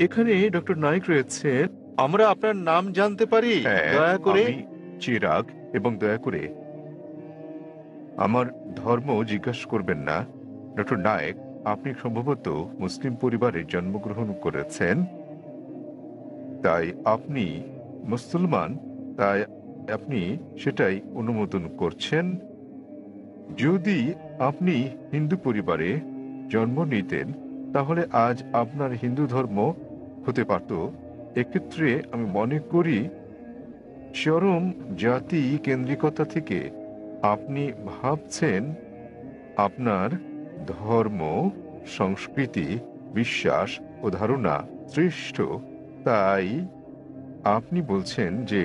এখানে ডক্টর নায়েক রয়েছেন, আমরা আপনার নাম জানতে পারি হ্যাঁ, দয়া করে? আমি চিরাগ, এবং দয়া করে আমার ধর্ম জিজ্ঞাসা করবেন না। ডক্টর নায়েক, আপনি সম্ভবত মুসলিম পরিবারে জন্মগ্রহণ করেছেন, তাই আপনি মুসলমান, তাই আপনি সেটাই অনুমোদন করছেন। যদি আপনি হিন্দু পরিবারে জন্ম নিতেন তাহলে আজ আপনার হিন্দু ধর্ম হতে পারত। এক্ষেত্রে আমি মনে করি চরম জাতি কেন্দ্রিকতা থেকে আপনি ভাবছেন আপনার ধর্ম, সংস্কৃতি, বিশ্বাস ও ধারণা শ্রেষ্ঠ, তাই আপনি বলছেন যে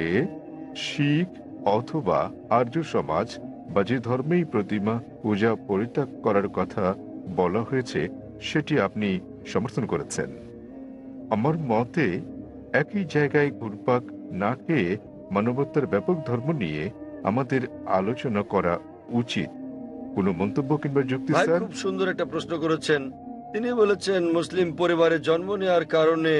শিখ অথবা আর্য সমাজ বা যে ধর্মেই প্রতিমা পূজা পরিত্যাগ করার কথা বলা হয়েছে সেটি আপনি সমর্থন করেছেন। আমার মতে একই জায়গায় ঘুরপাক না খেয়ে মানবতার ব্যাপক ধর্ম নিয়ে আমাদের আলোচনা করা উচিত। কোনো মন্তব্য কিংবা যুক্তি ভাই স্যার? খুব সুন্দর একটা প্রশ্ন করেছেন। তিনি বলেছেন মুসলিম পরিবারে জন্ম নেওয়ার কারণে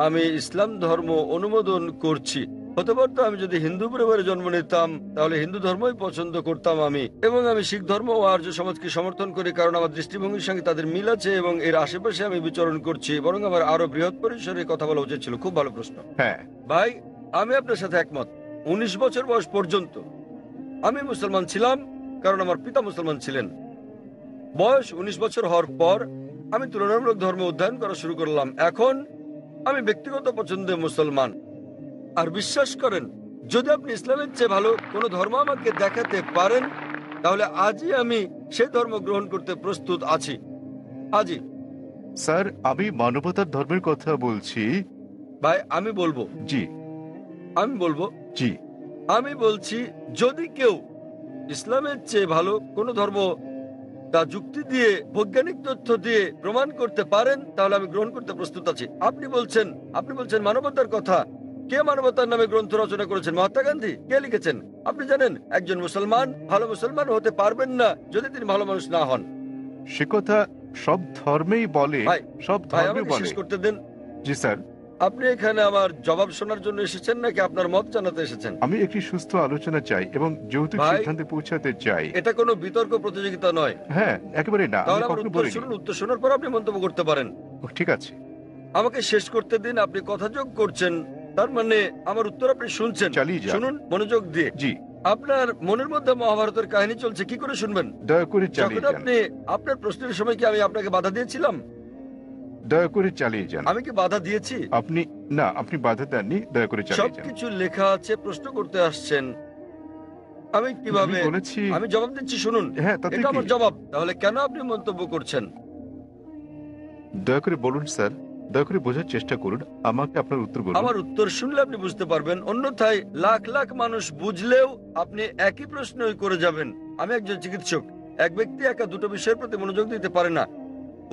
আমি ইসলাম ধর্ম অনুমোদন করছি। হতে পারতো আমি যদি হিন্দু পরিবারে জন্ম নিতাম তাহলে হিন্দু ধর্মই পছন্দ করতাম আমি, এবং আমি শিখ ধর্ম ও আর্য সমাজকে সমর্থন করি কারণ আমার দৃষ্টিভঙ্গির সঙ্গে তাদের মিল আছে এবং এর আশেপাশে আমি বিচরণ করছি। বরং আমার আরো বৃহৎ পরিসরে কথা বলা উচিত ছিল। খুব ভালো প্রশ্ন হ্যাঁ, ভাই, আমি আপনার সাথে একমত। 19 বছর বয়স পর্যন্ত আমি মুসলমান ছিলাম কারণ আমার পিতা মুসলমান ছিলেন। বয়স 19 বছর হওয়ার পর আমি তুলনামূলক ধর্ম অধ্যয়ন করা শুরু করলাম। এখন আমি ব্যক্তিগত পছন্দে মুসলমান। আর বিশ্বাস করেন, যদি আপনি ইসলামের চেয়ে ভালো কোনো ধর্ম আমাকে দেখাতে পারেন তাহলে আজই আমি সেই ধর্ম গ্রহণ করতে প্রস্তুত আছি। আজই। স্যার আমি মানবতার ধর্মের কথা বলছি। ভাই আমি বলবো জি জি আমি বলছি, যদি কেউ ইসলামের চেয়ে ভালো কোনো ধর্ম তা যুক্তি দিয়ে বৈজ্ঞানিক তথ্য দিয়ে প্রমাণ করতে পারেন তাহলে আমি গ্রহণ করতে প্রস্তুত আছি। আপনি বলছেন মানবতার কথা। কে মানবতার নামে গ্রন্থ রচনা করেছেন? মহাত্মা গান্ধী। কে লিখেছেন? আপনি জানেন একজন মুসলমান ভালো মুসলমান হতে পারবেন না যদি তিনি ভালো মানুষ না হন। সে কথা সব ধর্মেই বলে, ভাই, সব ভাই ধর্মে আমাকে বলে। শেষ করতে দেন। জি স্যার। আপনি এখানে আমার জবাব শোনার জন্য এসেছেন নাকি আপনার মত জানাতে এসেছেন? আমি একটি সুস্থ আলোচনা চাই এবং যৌতুক ভাই, সিদ্ধান্তে পৌঁছাতে চাই। এটা কোনো বিতর্ক প্রতিযোগিতা নয়। হ্যাঁ, একেবারে না, আমি তাহলে আমার কখনো উত্তর বলিনি। শুনুন, উত্তর শোনার পর আপনি মন্তব্য করতে পারেন। ঠিক আছে, আমাকে শেষ করতে দিন। আপনি কথা যোগ করছেন, তার মানে আমার উত্তর আপনি শুনছেন। চালিয়ে যান। শুনুন মনোযোগ দিয়ে। জি, আপনার মনের মধ্যে মহাভারতের কাহিনী চলছে, কি করে শুনবেন? দয়া করে যখন চালিয়ে যান। আপনি আপনার প্রশ্নের সময় কি আমি আপনাকে বাধা দিয়েছিলাম? দয়া করে চালিয়ে যান। আমি কি বাধা দিয়েছি? আপনি বাধা দেননি, দয়া করে চালিয়ে যান। সবকিছু লেখা আছে, প্রশ্ন করতে আসছেন, আমি কিভাবে আমি বলেছি। আমি জবাব দিচ্ছি, শুনুন। হ্যাঁ, তাতে এটা কি? আমার জবাব। তাহলে কেন আপনি মন্তব্য করছেন? দয়া করে বলুন স্যার, দয়া করে বোঝার চেষ্টা করুন, আমাকে আপনার উত্তর বলুন। আমার উত্তর শুনলে আপনি বুঝতে পারবেন, অন্যথায় লাখ লাখ মানুষ বুঝলেও আপনি একই প্রশ্নই করে যাবেন। আমি একজন চিকিৎসক। এক ব্যক্তি একা দুটো বিষয়ের প্রতি মনোযোগ দিতে পারে না।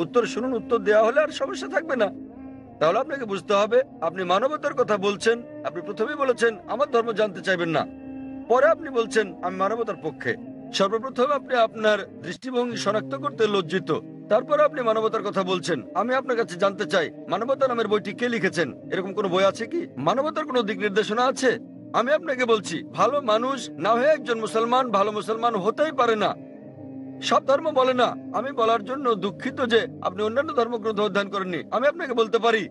উত্তর শুনুন, উত্তর দেওয়া হলে আর সমস্যা থাকবে না। তাহলে আপনাকে বুঝতে হবে আপনি মানবতার কথা বলছেন। আপনি প্রথমেই বলেছেন আমার ধর্ম জানতে চাইবেন না, পরে আপনি বলছেন আমি মানবতার পক্ষে। সর্বপ্রথম আপনি আপনার দৃষ্টিভঙ্গি শনাক্ত করতে লজ্জিত, তারপর আপনি মানবতার কথা বলছেন। আমি আপনার কাছে জানতে চাই মানবতা নামের বইটি কে লিখেছেন? এরকম কোনো বই আছে কি? মানবতার কোনো দিক নির্দেশনা আছে? আমি আপনাকে বলছি, ভালো মানুষ না হয়ে একজন মুসলমান ভালো মুসলমান হতেই পারে না। সব ধর্ম বলে না। আমি বলার জন্য দুঃখিত যে আপনি অন্যান্য ধর্মগ্রন্থ অধ্যয়ন করেননি। আমি আপনাকে বলতে পারি,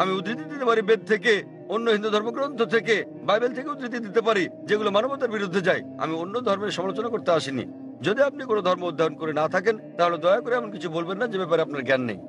আমি উদ্ধৃতি দিতে পারি বেদ থেকে, অন্য হিন্দু ধর্মগ্রন্থ থেকে, বাইবেল থেকে উদ্ধৃতি দিতে পারি যেগুলো মানবতার বিরুদ্ধে যায়। আমি অন্য ধর্মের সমালোচনা করতে আসিনি। যদি আপনি কোনো ধর্ম অধ্যয়ন করে না থাকেন তাহলে দয়া করে এমন কিছু বলবেন না যে ব্যাপারে আপনার জ্ঞান নেই।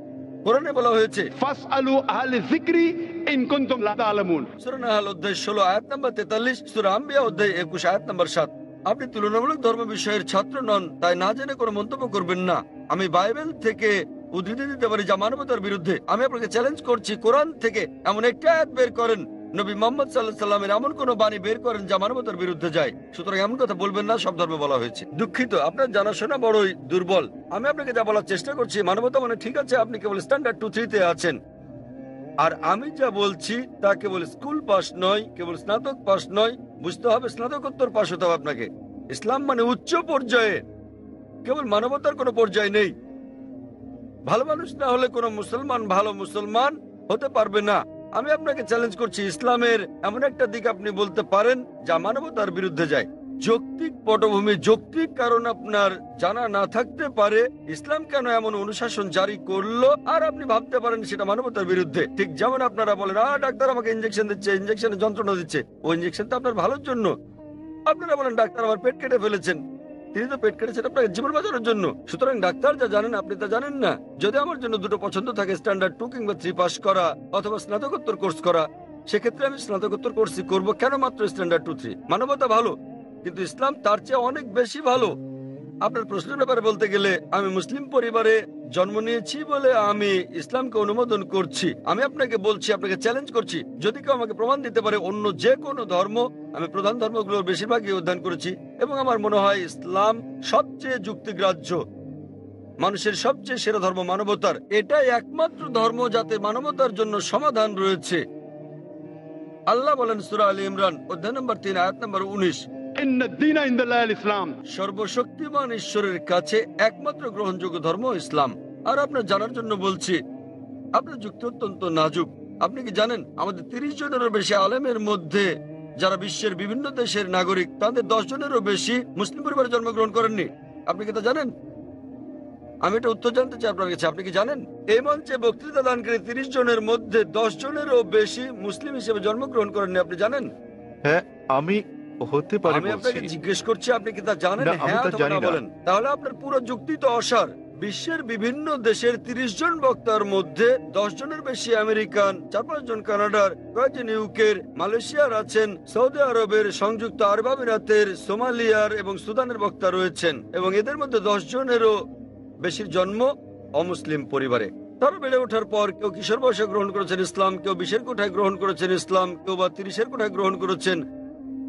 কোরআনে বলা হয়েছে ফাসআলু আহলে যিকরি ইন কুনতুম লা তা'লামুন। সূরা নাহল অধ্যায় 16 আয়াত নাম্বার 43, সূরা আম্বিয়া অধ্যায় 21 আয়াত নাম্বার 7। আপনি তুলনামূলক ধর্ম বিষয়ের ছাত্র নন, তাই না জেনে কোনো মন্তব্য করবেন না। আমি বাইবেল থেকে উদ্ধৃতি দিতে পারি যা মানবতার বিরুদ্ধে। আমি আপনাকে চ্যালেঞ্জ করছি, কোরআন থেকে এমন একটা আয়াত বের করেন, নবী মুহাম্মদ সাল্লাল্লাহু আলাইহি সাল্লামের এমন কোন বাণী বের করেন যা মানবতার বিরুদ্ধে যায়। সুতরাং এমন কথা বলবেন না সব ধর্মে বলা হয়েছে। দুঃখিত, আপনার জানাশোনা বড়ই দুর্বল। আমি আপনাকে যা বলার চেষ্টা করছি, মানবতা মানে ঠিক আছে, আপনি কেবল স্ট্যান্ডার্ড 2-3 তে আছেন। আর আমি যা বলছি তা কেবল স্কুল পাস নয়, কেবল স্নাতক পাস নয়, বুঝতে হবে স্নাতকোত্তর পাস হতে হবে আপনাকে। ইসলাম মানে উচ্চ পর্যায়ে, কেবল মানবতার কোনো পর্যায় নেই। ভালো মানুষ না হলে কোনো মুসলমান ভালো মুসলমান হতে পারবে না। আমি আপনাকে চ্যালেঞ্জ করছি, ইসলামের এমন একটা দিক আপনি বলতে পারেন যা মানবতার বিরুদ্ধে যায়। যৌক্তিক পটভূমি, যৌক্তিক কারণ আপনার জানা না থাকতে পারে ইসলাম কেন এমন অনুশাসন জারি করলো, আর আপনি ভাবতে পারেন সেটা মানবতার বিরুদ্ধে। ঠিক যেমন আপনারা বলেন ডাক্তার আমাকে ইঞ্জেকশন দিচ্ছে, ইঞ্জেকশনে যন্ত্রণা দিচ্ছে, ওই ইঞ্জেকশন তো আপনার ভালোর জন্য। আপনারা বলেন ডাক্তার আমার পেট কেটে ফেলেছেন, তিনি তো পেট কেটেছেন আপনার জীবন বাঁচানোর জন্য। সুতরাং ডাক্তার যা জানেন আপনি তা জানেন না। যদি আমার জন্য দুটো পছন্দ থাকে, স্ট্যান্ডার্ড 2 কিংবা 3 পাস করা অথবা স্নাতকোত্তর কোর্স করা, সেক্ষেত্রে আমি স্নাতকোত্তর কোর্সই করব। কেন মাত্র স্ট্যান্ডার্ড 2-3? মানবতা ভালো, কিন্তু ইসলাম তার চেয়ে অনেক বেশি ভালো। আপনার প্রশ্নের ব্যাপারে বলতে গেলে, আমি মুসলিম পরিবারে জন্ম নিয়েছি বলে আমি ইসলামকে অনুমোদন করছি। আমি আপনাকে বলছি, আপনাকে চ্যালেঞ্জ করছি, যদি কেউ আমাকে প্রমাণ দিতে পারে অন্য যে কোনো ধর্ম, আমি প্রধান ধর্মগুলোর বেশিরভাগই অধ্যয়ন করেছি, এবং আমার মনে হয় ইসলাম সবচেয়ে যুক্তিগ্রাহ্য, মানুষের সবচেয়ে সেরা ধর্ম, মানবতার। এটাই একমাত্র ধর্ম যাতে মানবতার জন্য সমাধান রয়েছে। আল্লাহ বলেন সূরা আলী ইমরান অধ্যায় নম্বর 3 আয়াত নম্বর 19, إن الدين عند الله الإسلام। সর্বশক্তিমান ঈশ্বরের কাছে একমাত্র গ্রহণযোগ্য ধর্ম ইসলাম। আর আপনার জানার জন্য বলছি, আপনার যুক্তি অত্যন্ত নাজুক। আপনি কি জানেন আমাদের 30 জনেরও বেশি আলেমের মধ্যে যারা বিশ্বের বিভিন্ন দেশের নাগরিক, তাদের 10 জনেরও বেশি মুসলিম পরিবারে জন্মগ্রহণ করেননি? আপনি কি তা জানেন? আমি এটা উত্তর জানতে চাই আপনার কাছে, আপনি কি জানেন এই মঞ্চে বক্তৃতা দানকারী 30 জনের মধ্যে 10 জনেরও বেশি মুসলিম হিসেবে জন্মগ্রহণ করেননি? আপনি জানেন? হ্যাঁ, আমি হতে পারে আমি আপনাকে বলছি। জিজ্ঞেস করছি, আপনি কি তা জানেন? না, আমি হ্যাঁ তা অথবা জানি না না। বলেন। তাহলে আপনার পুরো যুক্তি তো অসার। বিশ্বের বিভিন্ন দেশের 30 জন বক্তার মধ্যে 10 জনের বেশি আমেরিকান, 4-5 জন কানাডার, কয়েকজন ইউকের, মালয়েশিয়ার আছেন, সৌদি আরবের, সংযুক্ত আরব আমিরাতের, সোমালিয়ার এবং সুদানের বক্তা রয়েছেন, এবং এদের মধ্যে 10 জনেরও বেশির জন্ম অমুসলিম পরিবারে। তারা বেড়ে ওঠার পর কেউ কিশোর বয়সে গ্রহণ করেছেন ইসলাম, কেউ 20-এর কোঠায় গ্রহণ করেছেন ইসলাম, কেউ বা 30-এর কোঠায় গ্রহণ করেছেন।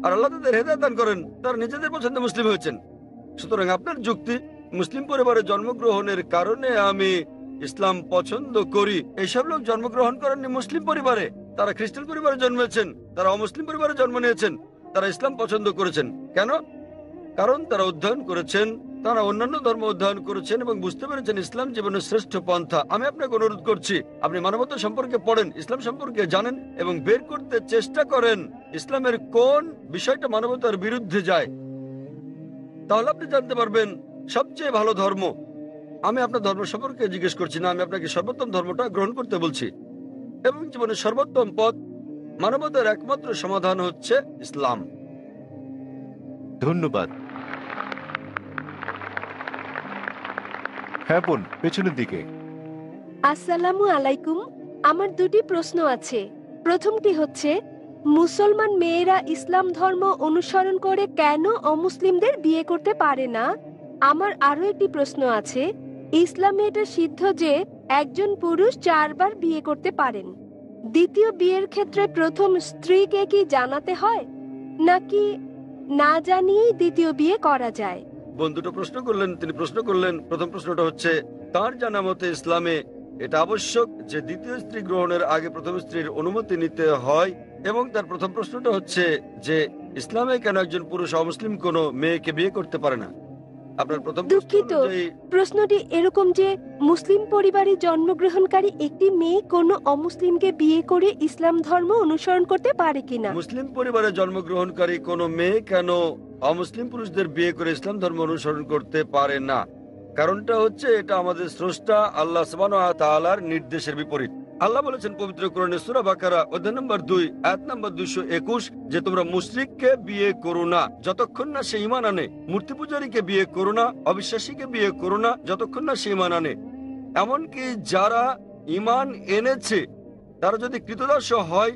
আর আল্লাহ তাদের হেদায়েত দান করেন, তারা নিজেদের পছন্দে মুসলিম হয়েছেন। সুতরাং আপনার যুক্তি মুসলিম পরিবারে জন্মগ্রহণের কারণে আমি ইসলাম পছন্দ করি, এইসব লোক জন্মগ্রহণ করেননি মুসলিম পরিবারে, তারা খ্রিস্টান পরিবারে জন্মেছেন, তারা অমুসলিম পরিবারে জন্ম নিয়েছেন, তারা ইসলাম পছন্দ করেছেন। কেন? কারণ তারা অধ্যয়ন করেছেন, তারা অন্যান্য ধর্ম অধ্যয়ন করেছেন এবং বুঝতে পেরেছেন ইসলাম জীবনের শ্রেষ্ঠ পন্থা। আমি আপনাকে অনুরোধ করছি, আপনি মানবতা সম্পর্কে পড়েন, ইসলাম সম্পর্কে জানেন এবং বের করতে চেষ্টা করেন ইসলামের কোন বিষয়টা মানবতার বিরুদ্ধে যায়। তাহলে আপনি জানতে পারবেন সবচেয়ে ভালো ধর্ম। আমি আপনার ধর্ম সম্পর্কে জিজ্ঞেস করছি না, আমি আপনাকে সর্বোত্তম ধর্মটা গ্রহণ করতে বলছি। এবং জীবনের সর্বোত্তম পথ, মানবতার একমাত্র সমাধান হচ্ছে ইসলাম। ধন্যবাদ। হ্যাঁ বোন, পেছনের দিকে। আসসালামু আলাইকুম। আমার দুটি প্রশ্ন আছে। প্রথমটি হচ্ছে, মুসলমান মেয়েরা ইসলাম ধর্ম অনুসরণ করে কেন অমুসলিমদের বিয়ে করতে পারে না? আমার আরো একটি প্রশ্ন আছে, ইসলামে এটা সিদ্ধ যে একজন পুরুষ 4 বার বিয়ে করতে পারেন। দ্বিতীয় বিয়ের ক্ষেত্রে প্রথম স্ত্রীকে কি জানাতে হয়, নাকি না জানিয়েই দ্বিতীয় বিয়ে করা যায়? বন্ধুটা প্রশ্ন করলেন, তিনি প্রশ্ন করলেন, প্রথম প্রশ্নটা হচ্ছে তার জানা মতে ইসলামে এটা আবশ্যক যে দ্বিতীয় স্ত্রী গ্রহণের আগে প্রথম স্ত্রীর অনুমতি নিতে হয়। এবং তার প্রথম প্রশ্নটা হচ্ছে যে ইসলামে কেন একজন পুরুষ অমুসলিম কোনো মেয়েকে বিয়ে করতে পারে না। আপনার প্রথম প্রশ্ন দুঃখিত, অনুযায়ী প্রশ্নটি এরকম যে মুসলিম পরিবারে জন্মগ্রহণকারী একটি মেয়ে কোনো অমুসলিমকে বিয়ে করে ইসলাম ধর্ম অনুসরণ করতে পারে কিনা। মুসলিম পরিবারে জন্মগ্রহণকারী কোনো মেয়ে কেন অমুসলিম পুরুষদের বিয়ে করে ইসলাম ধর্ম অনুসরণ করতে পারে না? কারণটা হচ্ছে এটা আমাদের স্রষ্টা আল্লাহ সুবহানাহু ওয়া তাআলার নির্দেশের বিপরীত। আল্লাহ বলেছেন পবিত্র কোরআনে সূরা বাকারা অধ্যায় নম্বর 2 আয়াত নম্বর 221 যে তোমরা মুশরিককে বিয়ে করো না যতক্ষণ না সে ঈমান আনে, মূর্তি পূজারীকে বিয়ে করো না, অবিশ্বাসীকে বিয়ে করো না যতক্ষণ না সে ঈমান আনে। এমনকি যারা ঈমান এনেছে তারা যদি কৃতদাস হয়,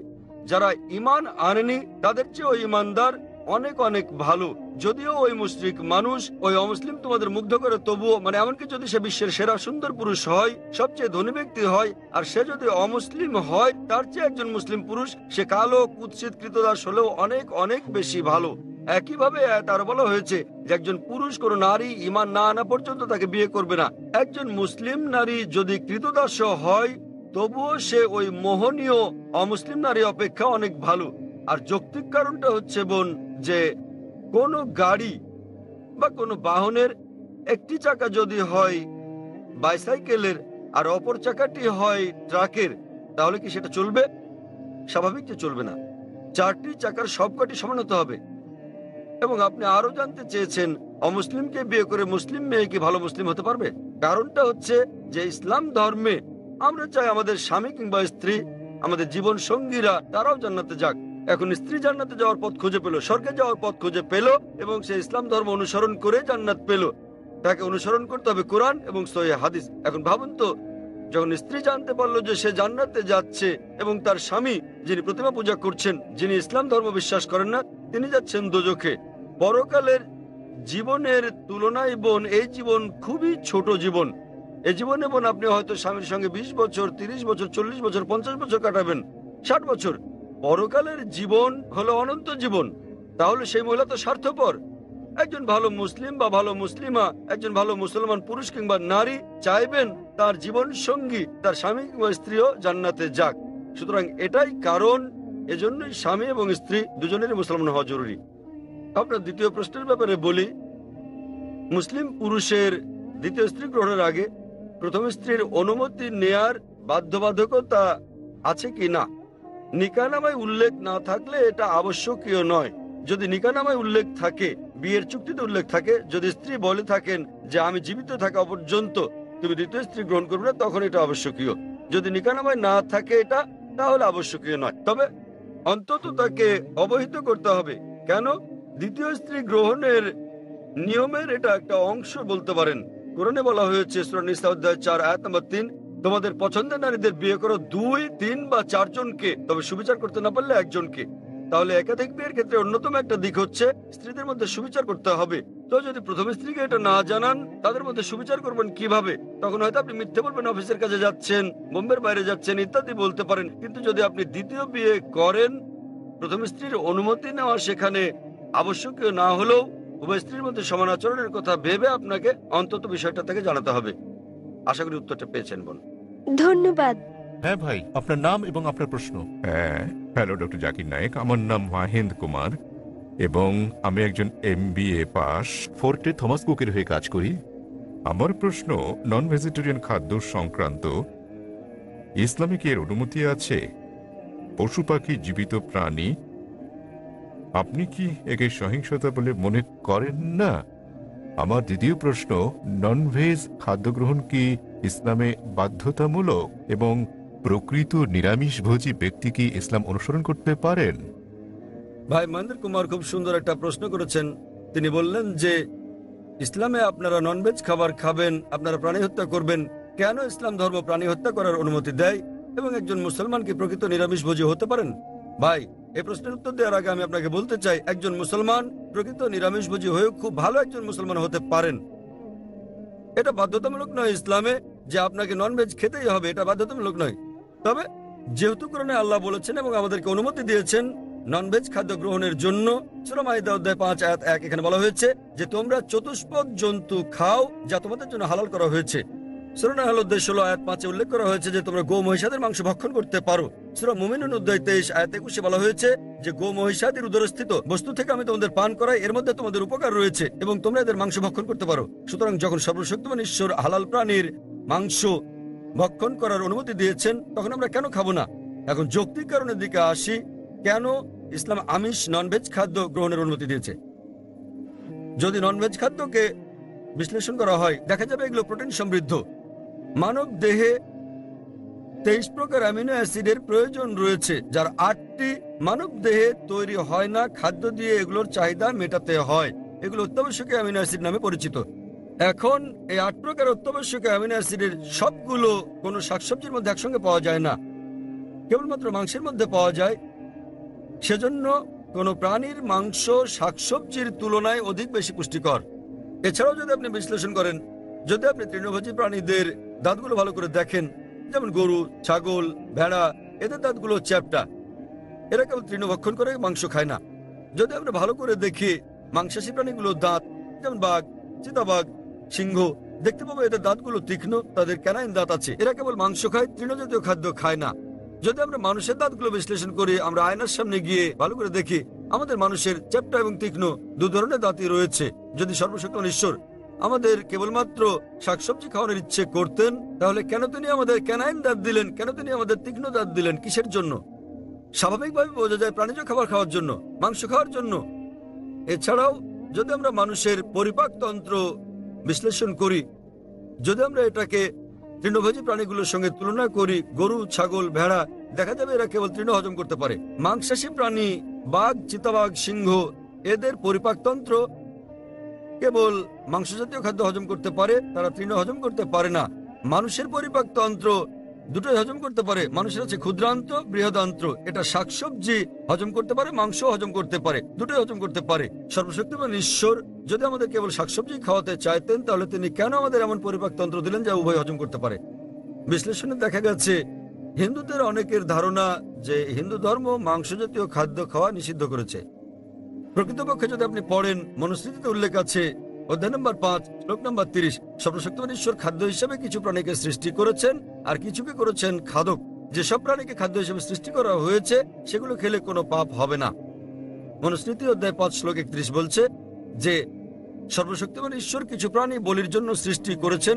যারা ঈমান আনেনি তাদের চেয়ে ওই ঈমানদার অনেক অনেক ভালো। যদিও ওই মুশরিক মানুষ, ওই অমুসলিম তোমাদের মুগ্ধ করে, তবুও মানে এমনকি যদি সে বিশ্বের সেরা সুন্দর পুরুষ হয়, সবচেয়ে ধনী ব্যক্তি হয়, আর সে যদি অমুসলিম হয় তার চেয়ে একজন মুসলিম পুরুষ, সে কালো কুৎসিত কৃতদাস হলেও অনেক অনেক বেশি ভালো। একইভাবে তার বলা হয়েছে যে একজন পুরুষ কোনো নারী ঈমান না আনা পর্যন্ত তাকে বিয়ে করবে না। একজন মুসলিম নারী যদি কৃতদাস হয় তবুও সে ওই মোহনীয় অমুসলিম নারী অপেক্ষা অনেক ভালো। আর যৌক্তিক কারণটা হচ্ছে বোন যে কোনো গাড়ি বা কোনো বাহনের একটি চাকা যদি হয় বাইসাইকেলের আর অপর চাকাটি হয় ট্রাকের, তাহলে কি সেটা চলবে? স্বাভাবিক যে চলবে না। 4টি চাকার সবকটি সমান হতে হবে। এবং আপনি আরো জানতে চেয়েছেন অমুসলিমকে বিয়ে করে মুসলিম মেয়ে কি ভালো মুসলিম হতে পারবে? কারণটা হচ্ছে যে ইসলাম ধর্মে আমরা চাই আমাদের স্বামী কিংবা স্ত্রী, আমাদের জীবন সঙ্গীরা তারাও জান্নাতে যাক। এখন স্ত্রী জান্নাতে যাওয়ার পথ খুঁজে পেল, স্বর্গে যাওয়ার পথ খুঁজে পেল, এবং সে ইসলাম ধর্ম অনুসরণ করে জান্নাত পেল। তাকে অনুসরণ করতে হবে কোরআন এবং সহিহ হাদিস। এখন ভাবুন তো, যখন স্ত্রী জানতে পারলো যে সে জান্নাতে যাচ্ছে এবং তার স্বামী যিনি প্রতিমা পূজা করছেন, যিনি ইসলাম ধর্ম বিশ্বাস করেন না, তিনি যাচ্ছেন দোজখে। পরকালের জীবনের তুলনায় বোন এই জীবন খুবই ছোট জীবন। এই জীবনে বোন আপনি হয়তো স্বামীর সঙ্গে 20 বছর, 30 বছর, 40 বছর, 50 বছর কাটাবেন, 60 বছর। পরকালের জীবন হলো অনন্ত জীবন। তাহলে সেই মহিলা তো স্বার্থপর। একজন ভালো মুসলিম বা ভালো মুসলিমা, একজন ভালো মুসলমান পুরুষ কিংবা নারী চাইবেন তার জীবন সঙ্গী, তার স্বামী কিংবা স্ত্রীও জান্নাতে যাক। সুতরাং এটাই কারণ, এজন্যই স্বামী এবং স্ত্রী দুজনেরই মুসলমান হওয়া জরুরি। আপনার দ্বিতীয় প্রশ্নের ব্যাপারে বলি, মুসলিম পুরুষের দ্বিতীয় স্ত্রী গ্রহণের আগে প্রথম স্ত্রীর অনুমতি নেয়ার বাধ্যবাধকতা আছে কি না? নিকাহনামায় উল্লেখ না থাকলে এটা আবশ্যকীয় নয়। যদি নিকাহনামায় উল্লেখ থাকে, বিয়ের চুক্তিতে উল্লেখ থাকে, যদি স্ত্রী বলে থাকেন যে আমি জীবিত থাকা পর্যন্ত তুমি দ্বিতীয় স্ত্রী গ্রহণ করবে না, তখন এটা আবশ্যকীয়। যদি নিকাহনামায় না থাকে এটা, তাহলে আবশ্যকীয় নয়। তবে অন্তত তাকে অবহিত করতে হবে। কেন? দ্বিতীয় স্ত্রী গ্রহণের নিয়মের এটা একটা অংশ বলতে পারেন। কোরআনে বলা হয়েছে সূরা নিসা অধ্যায় 4 আয়াত নম্বর 3, তোমাদের পছন্দের নারীদের বিয়ে করো 2, 3 বা 4 জনকে, তবে সুবিচার করতে না পারলে একজনকে। তাহলে একাধিক বিয়ের ক্ষেত্রে অন্যতম একটা দিক হচ্ছে স্ত্রীদের মধ্যে সুবিচার করতে হবে। তো যদি প্রথম স্ত্রীকে এটা না জানান, তাদের মধ্যে সুবিচার করবেন কিভাবে? তখন হয়তো আপনি মিথ্যে বলবেন, অফিসের কাজে যাচ্ছেন, বোম্বের বাইরে যাচ্ছেন ইত্যাদি বলতে পারেন। কিন্তু যদি আপনি দ্বিতীয় বিয়ে করেন, প্রথম স্ত্রীর অনুমতি নেওয়া সেখানে আবশ্যকীয় না হলেও উভয় স্ত্রীর মধ্যে সমান আচরণের কথা ভেবে আপনাকে অন্তত বিষয়টা থেকে জানাতে হবে। আশা করি উত্তরটা পেয়েছেন বোন। ধন্যবাদ। হ্যাঁ ভাই, আপনার নাম এবং আপনার প্রশ্ন। হ্যাঁ, হ্যালো ডক্টর জাকির নায়েক, আমার নাম মাহেন্দ্র কুমার এবং আমি একজন MBA পাস, ফোর্টে থমাস কুকের হয়ে কাজ করি। আমার প্রশ্ন নন ভেজিটেরিয়ান খাদ্য সংক্রান্ত। ইসলামে কি এর অনুমতি আছে? পশু পাখি, জীবিত প্রাণী, আপনি কি একে সহিংসতা বলে মনে করেন না? আমার দ্বিতীয় প্রশ্ন, ননভেজ খাদ্য গ্রহণ কি ইসলামে বাধ্যতামূলক এবং প্রকৃত নিরামিষভোজী ব্যক্তি কি ইসলাম অনুসরণ করতে পারেন? ভাই মহেন্দ্র কুমার খুব সুন্দর একটা প্রশ্ন করেছেন। তিনি বললেন যে ইসলামে আপনারা ননভেজ খাবার খাবেন, আপনারা প্রাণী হত্যা করবেন। কেন ইসলাম ধর্ম প্রাণী হত্যা করার অনুমতি দেয় এবং একজন মুসলমান কি প্রকৃত নিরামিষভোজী হতে পারেন? ভাই, এই প্রশ্নের উত্তর দেওয়ার আগে আমি আপনাকে বলতে চাই, একজন মুসলমান প্রকৃত নিরামিষভোজী হয়েও খুব ভালো একজন মুসলমান হতে পারেন। এটা বাধ্যতামূলক নয় ইসলামে যে আপনাকে ননভেজ খেতেই হবে, এটা বাধ্যতামূলক নয়। তবে যেহেতু কোরআনে আল্লাহ বলেছেন এবং আমাদেরকে অনুমতি দিয়েছেন ননভেজ খাদ্য গ্রহণের জন্য, সূরা মাইদা অধ্যায় 5 আয়াত 1 এখানে বলা হয়েছে যে তোমরা চতুষ্পদ জন্তু খাও যা তোমাদের জন্য হালাল করা হয়েছে। সূরা নাহল অধ্যায় 16 আয়াত 5 উল্লেখ করা হয়েছে যে তোমরা গো মহিষাদের মাংস ভক্ষণ করতে পারো। সূরা মুমিনুন অধ্যায় 23 আয়াত 21 বলা হয়েছে যে গো মহিষাদের উদরস্থিত বস্তু থেকে আমি তোমাদের পান করাই, এর মধ্যে তোমাদের উপকার রয়েছে এবং তোমরা এদের মাংস ভক্ষণ করতে পারো। সুতরাং যখন সর্বশক্তিমান ঈশ্বর হালাল প্রাণীর মাংস ভক্ষণ করার অনুমতি দিয়েছেন, তখন আমরা কেন খাবো না? এখন যৌক্তিক কারণের দিকে আসি, কেন ইসলাম আমিষ ননভেজ খাদ্য গ্রহণের অনুমতি দিয়েছে। যদি ননভেজ খাদ্যকে বিশ্লেষণ করা হয়, দেখা যাবে এগুলো প্রোটিন সমৃদ্ধ। মানব দেহে 23 প্রকার অ্যামিনো অ্যাসিডের প্রয়োজন রয়েছে, যার 8টি মানব দেহে তৈরি হয় না, খাদ্য দিয়ে এগুলোর চাহিদা মেটাতে হয়। এগুলো অত্যাবশ্যকীয় অ্যামিনো অ্যাসিড নামে পরিচিত। এখন এই 8 প্রকার অত্যাবশ্যকীয় অ্যামিনো অ্যাসিডের সবগুলো কোনো শাকসবজির মধ্যে একসঙ্গে পাওয়া যায় না, কেবলমাত্র মাংসের মধ্যে পাওয়া যায়। সেজন্য কোনো প্রাণীর মাংস শাকসবজির তুলনায় অধিক বেশি পুষ্টিকর। এছাড়াও যদি আপনি বিশ্লেষণ করেন, যদি আপনি তৃণভোজী প্রাণীদের দাঁতগুলো ভালো করে দেখেন, যেমন গরু, ছাগল, ভেড়া, এদের দাঁতগুলো চ্যাপ্টা, এরা কেবল তৃণভক্ষণ করে, মাংস খায় না। যদি আমরা ভালো করে দেখি মাংসাশী প্রাণীগুলোর দাঁত, যেমন বাঘ, চিতাবাঘ, সিংহ, দেখতে পাবো এদের দাঁতগুলো তীক্ষ্ণ, তাদের ক্যানাইন দাঁত আছে। এরা কেবল মাংস খায়, তৃণজাতীয় খাদ্য খায় না। যদি আমরা মানুষের দাঁতগুলো বিশ্লেষণ করি, আমরা আয়নার সামনে গিয়ে ভালো করে দেখি আমাদের মানুষের চ্যাপ্টা এবং তীক্ষ্ণ দু ধরনের দাঁতই রয়েছে। যদি সর্বশক্তিমান ঈশ্বর আমাদের কেবলমাত্র শাকসবজি খাওয়ানোর ইচ্ছে করতেন, তাহলে কেন তিনি আমাদের ক্যানাইন দাঁত দিলেন? কেন তিনি আমাদের তীক্ষ্ণ দাঁত দিলেন? কিসের জন্য? স্বাভাবিকভাবে বোঝা যায় প্রাণীজ খাবার খাওয়ার জন্য, মাংস খাওয়ার জন্য। এছাড়াও যদি আমরা মানুষের পরিপাকতন্ত্র বিশ্লেষণ করি, যদি আমরা এটাকে তৃণভোজী প্রাণীগুলোর সঙ্গে তুলনা করি, গরু, ছাগল, ভেড়া, দেখা যাবে এরা কেবল তৃণ হজম করতে পারে। মাংসাশী প্রাণী বাঘ, চিতাবাঘ, সিংহ, এদের পরিপাকতন্ত্র কেবল মাংসজাতীয় খাদ্য হজম করতে পারে, তারা তৃণ হজম করতে পারে না। মানুষের পরিপাকতন্ত্র দুটোই হজম করতে পারে। মানুষের আছে ক্ষুদ্রান্ত, বৃহদান্ত্র। এটা শাকসবজি হজম করতে পারে, মাংস হজম করতে পারে, দুটোই হজম করতে পারে। সর্বশক্তিমান ঈশ্বর যদি আমাদের কেবল শাকসবজি খাওয়াতে চাইতেন, তাহলে তিনি কেন আমাদের এমন পরিপাকতন্ত্র দিলেন যা উভয় হজম করতে পারে? বিশ্লেষণে দেখা গেছে হিন্দুদের অনেকের ধারণা যে হিন্দু ধর্ম মাংসজাতীয় খাদ্য খাওয়া নিষিদ্ধ করেছে। প্রকৃতপক্ষে যদি আপনি পড়েন, মনুস্মৃতিতে উল্লেখ আছে অধ্যায় নম্বর 5 শ্লোক নম্বর 30, সর্বশক্তিমান ঈশ্বর খাদ্য হিসেবে কিছু প্রাণীকে সৃষ্টি করেছেন আর কিছুকে করেছেন খাদক। যেসব প্রাণীকে খাদ্য হিসেবে সৃষ্টি করা হয়েছে সেগুলো খেলে কোনো পাপ হবে না। মনুস্মৃতি অধ্যায় 5 শ্লোক 31 বলছে যে সর্বশক্তিমান ঈশ্বর কিছু প্রাণী বলির জন্য সৃষ্টি করেছেন,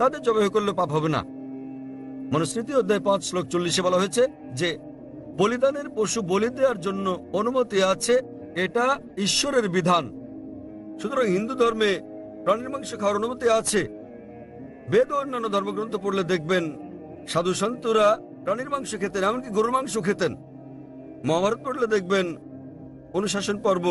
তাদের জবাই করলে পাপ হবে না। মনুস্মৃতি অধ্যায় 5 শ্লোক 40 বলা হয়েছে যে বলিদানের পশু বলি দেওয়ার জন্য অনুমতি আছে, এটা ঈশ্বরের বিধান। সুতরাং হিন্দু ধর্মে প্রাণীর মাংস খাওয়ার অনুমতি আছে। বেদ ও অন্যান্য ধর্মগ্রন্থ পড়লে দেখবেন সাধু সন্তরা প্রাণীর মাংস খেতেন, এমনকি গরুর মাংস খেতেন। মহাভারত পড়লে দেখবেন অনুশাসন পর্ব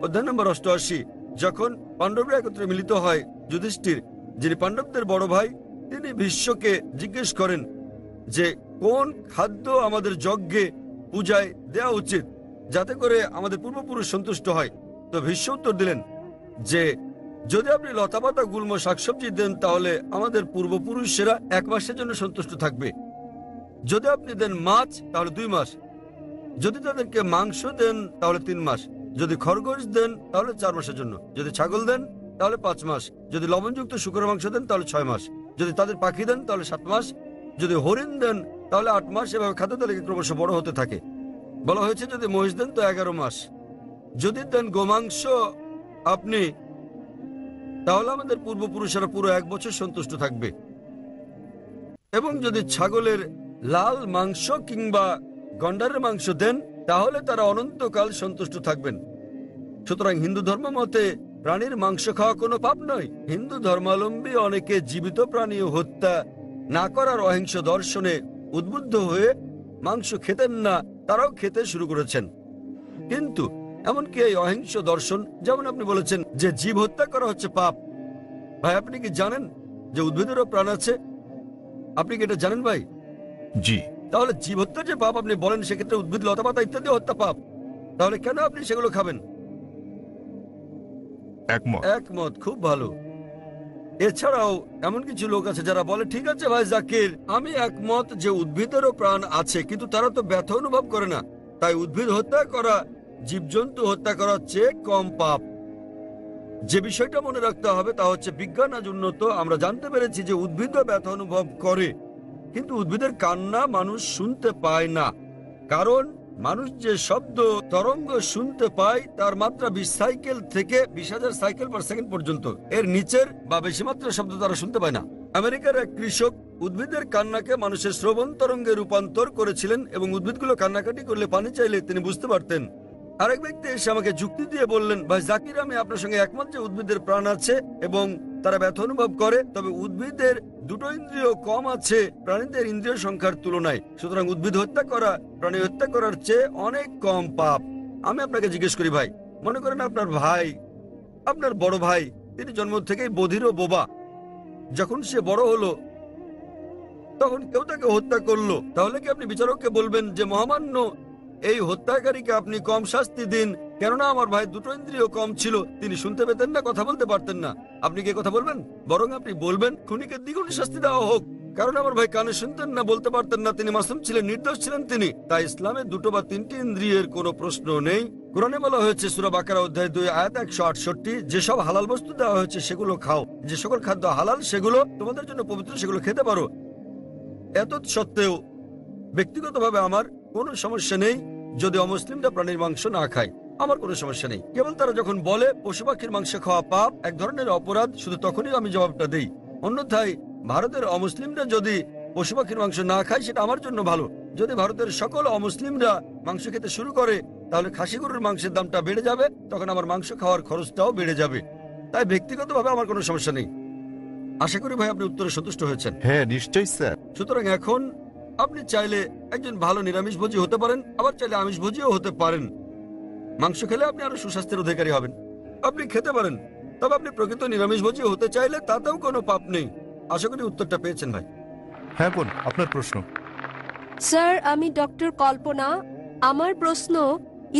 অধ্যায় নম্বর 88, যখন পাণ্ডবরা একত্রে মিলিত হয়, যুধিষ্ঠির যিনি পাণ্ডবদের বড় ভাই, তিনি ভীষ্মকে জিজ্ঞেস করেন যে কোন খাদ্য আমাদের যজ্ঞে পূজায় দেওয়া উচিত যাতে করে আমাদের পূর্বপুরুষ সন্তুষ্ট হয়। তো ভীষ্ম উত্তর দিলেন যে যদি আপনি লতাপাতা গুল্ম শাকসবজি দেন তাহলে আমাদের পূর্বপুরুষেরা 1 মাসের জন্য সন্তুষ্ট থাকবে। যদি আপনি দেন মাছ তাহলে 2 মাস, যদি তাদেরকে মাংস দেন তাহলে 3 মাস, যদি খরগোশ দেন তাহলে 4 মাসের জন্য, যদি ছাগল দেন তাহলে 5 মাস, যদি লবণযুক্ত শুকরের মাংস দেন তাহলে 6 মাস, যদি তাদের পাখি দেন তাহলে 7 মাস, যদি হরিণ দেন তাহলে 8 মাস। এভাবে খাদ্য তালিকা ক্রমশ বড় হতে থাকে। বলা হয়েছে যদি মহিষ দেন তো 11 মাস, যদি দেন গোমাংস আপনি, তাহলে আমাদের পূর্বপুরুষেরা পুরো 1 বছর সন্তুষ্ট থাকবে। এবং যদি ছাগলের লাল মাংস কিংবা গন্ডারের মাংস দেন তাহলে তারা অনন্তকাল সন্তুষ্ট থাকবেন। সুতরাং হিন্দু ধর্ম মতে প্রাণীর মাংস খাওয়া কোনো পাপ নয়। হিন্দু ধর্মাবলম্বী অনেকে জীবিত প্রাণী হত্যা না করার অহিংস দর্শনে উদ্বুদ্ধ হয়ে মাংস খেতেন না, তারাও খেতে শুরু করেছেন। কিন্তু এমনকি এই অহিংস দর্শন, যেমন আপনি বলেছেন যে জীব হত্যা করা হচ্ছে পাপ, ভাই আপনি কি জানেন যে উদ্ভিদেরও প্রাণ আছে? আপনি কি এটা জানেন ভাই? জি। তাহলে জীব হত্যা যে পাপ আপনি বলেন, সেক্ষেত্রে উদ্ভিদ লতাপাতা ইত্যাদি হত্যা পাপ, তাহলে কেন আপনি সেগুলো খাবেন? একমত, খুব ভালো। এছাড়াও এমন কিছু লোক আছে যারা বলে ঠিক আছে ভাই জাকির, আমি একমত যে উদ্ভিদেরও প্রাণ আছে, কিন্তু তারা তো ব্যথা অনুভব করে না, তাই উদ্ভিদ হত্যা করা জীবজন্তু হত্যা করার চেয়ে কম পাপ। যে বিষয়টা মনে রাখতে হবে তা হচ্ছে বিজ্ঞান আজ উন্নত, আমরা জানতে পেরেছি যে উদ্ভিদও ব্যথা অনুভব করে, কিন্তু উদ্ভিদের কান্না মানুষ শুনতে পায় না। কারণ মানুষ যে শব্দ তরঙ্গ শুনতে পায় তার মাত্রা 20 সাইকেল থেকে 20,000 সাইকেল পার সেকেন্ড পর্যন্ত, এর নিচের বা বেশি মাত্রার শব্দ তারা শুনতে পায় না। আমেরিকার এক কৃষক উদ্ভিদের কান্নাকে মানুষের শ্রবণ তরঙ্গে রূপান্তর করেছিলেন এবং উদ্ভিদগুলো কান্নাকাটি করলে পানি চাইলে তিনি বুঝতে পারতেন। আরেক ব্যক্তি এসে আমাকে যুক্তি দিয়ে বললেন, ভাই জাকির আমি আপনার সঙ্গে একমত যে উদ্ভিদের প্রাণ আছে এবং তারা ব্যথা অনুভব করে, তবে উদ্ভিদের 2টো ইন্দ্রিয় কম আছে প্রাণীদের ইন্দ্রিয় সংখ্যার তুলনায়। সুতরাং উদ্ভিদ হত্যা করা প্রাণী হত্যা করার চেয়ে অনেক কম পাপ। আমি আপনাকে জিজ্ঞেস করি ভাই, মনে করেন আপনার ভাই, আপনার বড় ভাই, তিনি জন্ম থেকেই বধির ও বোবা। যখন সে বড় হলো তখন কেউ তাকে হত্যা করলো, তাহলে কি আপনি বিচারককে বলবেন যে মহামান্য এই হত্যাকারীকে আপনি কম শাস্তি দিন, কেননা আমার ভাই 2টো ইন্দ্রিয় কম ছিল, তিনি শুনতে পেতেন না, কথা বলতে পারতেন না? আপনি কি কথা বলবেন? বরং আপনি বলবেন খুনিকে দ্বিগুণ শাস্তি দেওয়া হোক, কারণ আমার ভাই কানে শুনতেন না, বলতে পারতেন না, তিনি মাসুম ছিলেন, নির্দোষ ছিলেন তিনি। তাই ইসলামে 2টো বা 3টি ইন্দ্রিয়ের কোনো প্রশ্ন নেই। কোরআনে বলা হয়েছে সূরা বাকারা অধ্যায় 2 আয়াত 168, যেসব হালাল বস্তু দেওয়া হয়েছে সেগুলো খাও, যে সকল খাদ্য হালাল সেগুলো তোমাদের জন্য পবিত্র, সেগুলো খেতে পারো। এত সত্ত্বেও ব্যক্তিগতভাবে আমার কোনো সমস্যা নেই যদি অমুসলিমরা প্রাণীর মাংস না খায়, আমার কোনো সমস্যা নেই। কেবল তারা যখন বলে পশু পাখির মাংস খাওয়া পাপ, এক ধরনের অপরাধ, শুধু তখনই আমি জবাবটা দেই। অন্যথায় ভারতের অমুসলিমরা যদি পশু পাখির মাংস না খায় সেটা আমার জন্য ভালো। যদি ভারতের সকল অমুসলিমরা মাংস খেতে শুরু করে তাহলে খাসি গরুর মাংসের দামটা বেড়ে যাবে, তখন আমার মাংস খাওয়ার খরচটাও বেড়ে যাবে। তাই ব্যক্তিগতভাবে আমার কোনো সমস্যা নেই। আশা করি ভাই আপনি উত্তরে সন্তুষ্ট হয়েছেন। হ্যাঁ নিশ্চয়ই স্যার। সুতরাং এখন আপনি চাইলে একজন ভালো নিরামিষভোজী হতে পারেন, আবার চাইলে আমিষভোজীও হতে পারেন। মাংস খেলে আপনি আরো সুস্বাস্থ্যের অধিকারী হবেন, আপনি খেতে পারেন। তবে আপনি প্রকৃত নিরামিষভোজী হতে চাইলে তাতেও কোনো পাপ নেই। আশা করি উত্তরটা পেয়েছেন ভাই। হ্যাঁ বোন, আপনার প্রশ্ন। স্যার, আমি ডক্টর কল্পনা। আমার প্রশ্ন,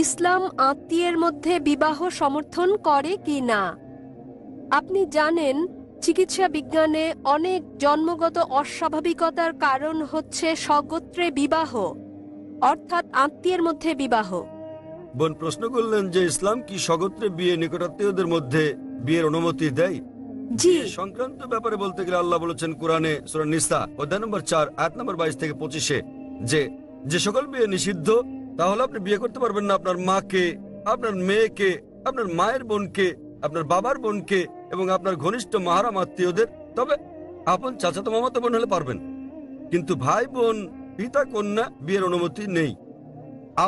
ইসলাম আত্মীয়ের মধ্যে বিবাহ সমর্থন করে কি না? আপনি জানেন চিকিৎসা বিজ্ঞানে অনেক জন্মগত অস্বাভাবিকতার কারণ হচ্ছে স্বগোত্রে বিবাহ, অর্থাৎ আত্মীয়ের মধ্যে বিবাহ। বোন প্রশ্ন করলেন যে ইসলাম কি স্বগোত্রে বিয়ে নিকটাত্মীয়দের মধ্যে বিয়ের অনুমতি দেয়? জি। বিয়ে সংক্রান্ত ব্যাপারে বলতে গেলে আল্লাহ বলেছেন কোরআনে সূরা নিসা অধ্যায় নম্বর 4 আয়াত নম্বর 22 থেকে 25 যে যে সকল বিয়ে নিষিদ্ধ তাহলে আপনি বিয়ে করতে পারবেন না আপনার মাকে, আপনার মেয়েকে, আপনার মায়ের বোনকে, আপনার বাবার বোনকে এবং আপনার ঘনিষ্ঠ মাহারাম আত্মীয়দের। তবে আপন চাচাতো মামাতো বোন হলে পারবেন, কিন্তু ভাই বোন, পিতা কন্যা বিয়ের অনুমতি নেই।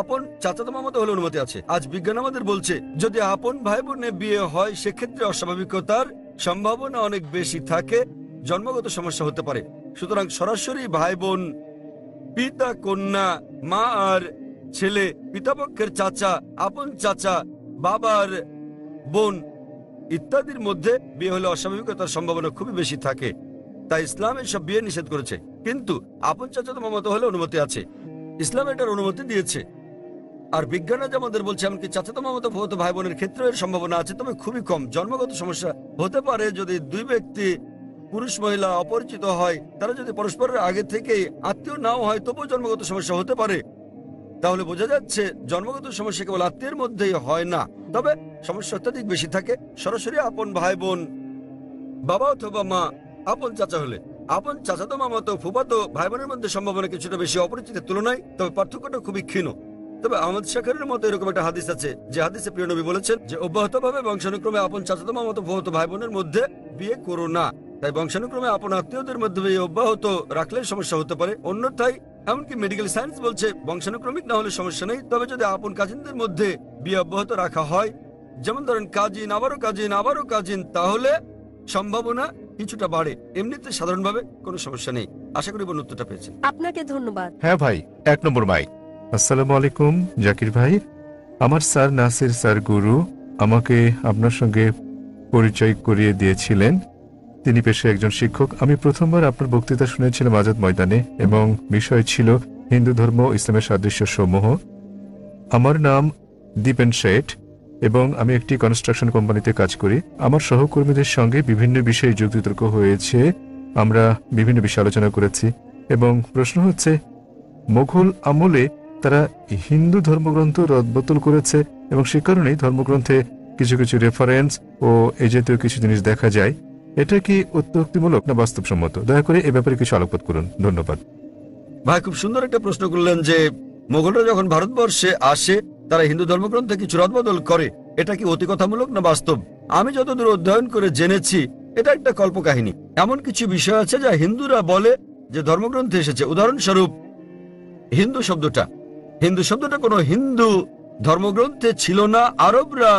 আপন চাচাতো মামাতো হলে অনুমতি আছে। আজ বিজ্ঞান আমাদের বলছে যদি আপন ভাই বোনে বিয়ে হয় সেক্ষেত্রে অস্বাভাবিকতার সম্ভাবনা অনেক বেশি থাকে, জন্মগত সমস্যা হতে পারে। সুতরাং সরাসরি ভাই বোন, পিতা কন্যা, মা আর ছেলে, পিতাপক্ষের চাচা, আপন চাচা, বাবার বোন ইত্যাদির মধ্যে বিয়ে হলে অস্বাভাবিকতার সম্ভাবনা খুবই বেশি থাকে। তাই ইসলাম এসব বিয়ে নিষেধ করেছে, কিন্তু আপন চাচাতো মামাতো হলে অনুমতি আছে। ইসলাম এটার অনুমতি দিয়েছে। আর বিজ্ঞান আজ আমাদের বলছে এমনকি চাচাতো মামাতো ফুফাতো ভাই বোনের ক্ষেত্রে এর সম্ভাবনা আছে, তবে খুবই কম। জন্মগত সমস্যা হতে পারে যদি দুই ব্যক্তি পুরুষ মহিলা অপরিচিত হয়, তারা যদি পরস্পরের আগে থেকেই আত্মীয় নাও হয় তবুও জন্মগত সমস্যা হতে পারে। তাহলে বোঝা যাচ্ছে জন্মগত সমস্যা কেবল আত্মীয়ের মধ্যেই হয় না, তবে সমস্যা অত্যাধিক বেশি থাকে সরাসরি আপন ভাই বোন, বাবা অথবা মা, আপন চাচা হলে। আপন চাচাতো মামাতো ফুফাতো ভাই বোনের মধ্যে সম্ভাবনা কিছুটা বেশি অপরিচিতের তুলনায়, তবে পার্থক্যটা খুবই ক্ষীণ। তবে আহমদ শাকরের মতো এরকম একটা হাদিস আছে যে হাদিসে প্রিয় নবী বলেছেন যে অব্যাহতভাবে বংশানুক্রমে আপন চাচাতো মামাতো ফুফাতো ভাই বোনের মধ্যে বিয়ে করো না। তাই বংশানুক্রমে আপন আত্মীয়দের মধ্যে বিয়ে অব্যাহত রাখলে সমস্যা হতে পারে। অন্যথায় এমনকি মেডিকেল সায়েন্স বলছে বংশানুক্রমিক না হলে সমস্যা নেই, তবে যদি আপন কাজিনদের মধ্যে বিয়ে অব্যাহত রাখা হয়, যেমন ধরেন কাজিন আবারও কাজিন আবারও কাজিন, তাহলে সম্ভাবনা কিছুটা বাড়ে। এমনিতে সাধারণভাবে কোনো সমস্যা নেই। আশা করি বোন উত্তরটা পেয়েছেন। আপনাকে ধন্যবাদ। হ্যাঁ ভাই, 1 নম্বর মাইক। আসসালামু আলাইকুম জাকির ভাই, আমার স্যার নাসির স্যার গুরু আমাকে আপনার সঙ্গে পরিচয় করিয়ে দিয়েছিলেন। তিনি পেশায় একজন শিক্ষক। আমি প্রথমবার আপনার বক্তৃতা শুনেছিলাম আজাদ ময়দানে, এবং বিষয় ছিল হিন্দু ধর্ম ও ইসলামের সাদৃশ্য সমূহ। আমার নাম দীপেন শেঠ এবং আমি একটি কনস্ট্রাকশন কোম্পানিতে কাজ করি। আমার সহকর্মীদের সঙ্গে বিভিন্ন বিষয়ে যুক্তিতর্ক হয়েছে, আমরা বিভিন্ন বিষয়ে আলোচনা করেছি, এবং প্রশ্ন হচ্ছে মোঘল আমলে তারা হিন্দু ধর্মগ্রন্থ রদবদল করেছে এবং সে কারণেই ধর্মগ্রন্থে কিছু কিছু রেফারেন্স ও এই জাতীয় কিছু জিনিস দেখা যায়। এটা কি অত্যুক্তিমূলক না বাস্তবসম্মত? দয়া করে এ ব্যাপারে কিছু আলোকপাত করুন, ধন্যবাদ। ভাই খুব সুন্দর একটা প্রশ্ন করলেন যে মোগলরা যখন ভারতবর্ষে আসে তারা হিন্দু ধর্মগ্রন্থে কিছু রদবদল করে, এটা কি অতিকথামূলক না বাস্তব? আমি যতদূর অধ্যয়ন করে জেনেছি এটা একটা কল্পকাহিনী। এমন কিছু বিষয় আছে যা হিন্দুরা বলে যে ধর্মগ্রন্থে এসেছে। উদাহরণস্বরূপ হিন্দু শব্দটা কোনো হিন্দু ধর্মগ্রন্থে ছিল না আরবরা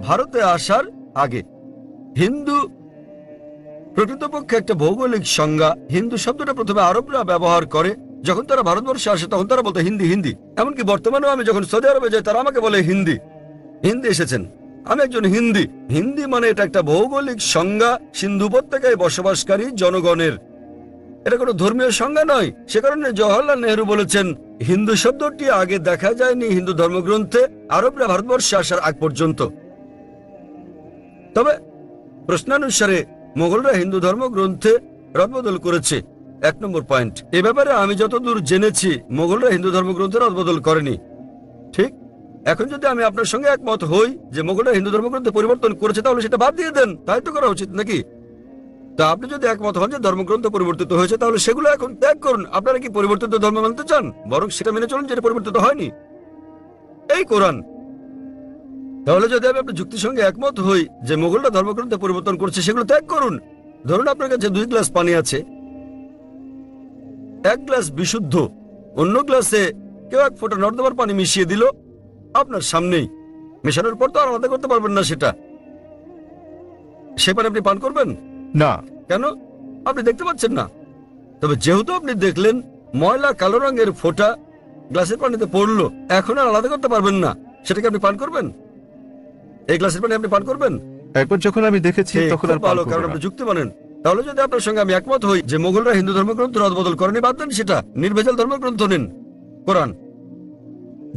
ভারতে আসার আগে। হিন্দু প্রকৃতপক্ষে একটা ভৌগোলিক সংজ্ঞা। হিন্দু শব্দটা প্রথমে আরবরা ব্যবহার করে, যখন তারা ভারতবর্ষে আসে তখন তারা বলতো হিন্দি হিন্দি। এমনকি বর্তমানেও আমি যখন সৌদি আরবে যাই তারা আমাকে বলে হিন্দি হিন্দি এসেছেন, আমি একজন হিন্দি। হিন্দি মানে এটা একটা ভৌগোলিক সংজ্ঞা সিন্ধু উপত্যকায় বসবাসকারী জনগণের, এটা কোনো ধর্মীয় সংজ্ঞা নয়। সে কারণে জওহরলাল নেহরু বলেছেন হিন্দু শব্দটি আগে দেখা যায়নি হিন্দু ধর্মগ্রন্থে আরবরা ভারতবর্ষে আসার আগ পর্যন্ত। তবে প্রশ্নানুসারে মোগলরা হিন্দু ধর্মগ্রন্থে রদবদল করেছে। 1 নম্বর পয়েন্ট, এ ব্যাপারে আমি যতদূর জেনেছি মোগলরা হিন্দু ধর্মগ্রন্থে রদবদল করেনি। ঠিক, এখন যদি আমি আপনার সঙ্গে একমত হই যে মোগলরা হিন্দু ধর্মগ্রন্থে পরিবর্তন করেছে, তাহলে সেটা বাদ দিয়ে দেন, তাই তো করা উচিত নাকি? তা আপনি যদি একমত হন যে ধর্মগ্রন্থ পরিবর্তিত হয়েছে, তাহলে সেগুলো এখন ত্যাগ করুন। আপনারা কি পরিবর্তিত ধর্ম মানতে চান? বরং সেটা মেনে চলুন যেটা পরিবর্তিত হয়নি, এই কোরআন। তাহলে যদি আমি আপনার যুক্তির সঙ্গে একমত হই যে মোগলরা ধর্মগ্রন্থে পরিবর্তন করছে, সেগুলো ত্যাগ করুন। ধরুন আপনার কাছে 2 গ্লাস পানি আছে, 1 গ্লাস বিশুদ্ধ, অন্য গ্লাসে কেউ 1 ফোঁটা নর্দমার পানি মিশিয়ে দিল আপনার সামনেই। মেশানোর পর তো আর আলাদা করতে পারবেন না সেটা, সে পানি আপনি পান করবেন না। কেন? আপনি দেখতে পাচ্ছেন না। তবে যেহেতু আপনি দেখলেন ময়লা কালো রঙের ফোঁটা গ্লাসের পানিতে পড়লো, এখন আর আলাদা করতে পারবেন না, সেটাকে আপনি পান করবেন? এই গ্লাসের পানি আপনি পান করবেন? একবার যখন আমি দেখেছি তখন আর ভালো, কারণ আপনি যুক্তি মানেন। তাহলে যদি আপনার সঙ্গে আমি একমত হই যে মোগলরা হিন্দু ধর্মগ্রন্থ রদবদল করেনি, বাদ দেন সেটা, নির্ভেজাল ধর্মগ্রন্থ নিন, কোরআন।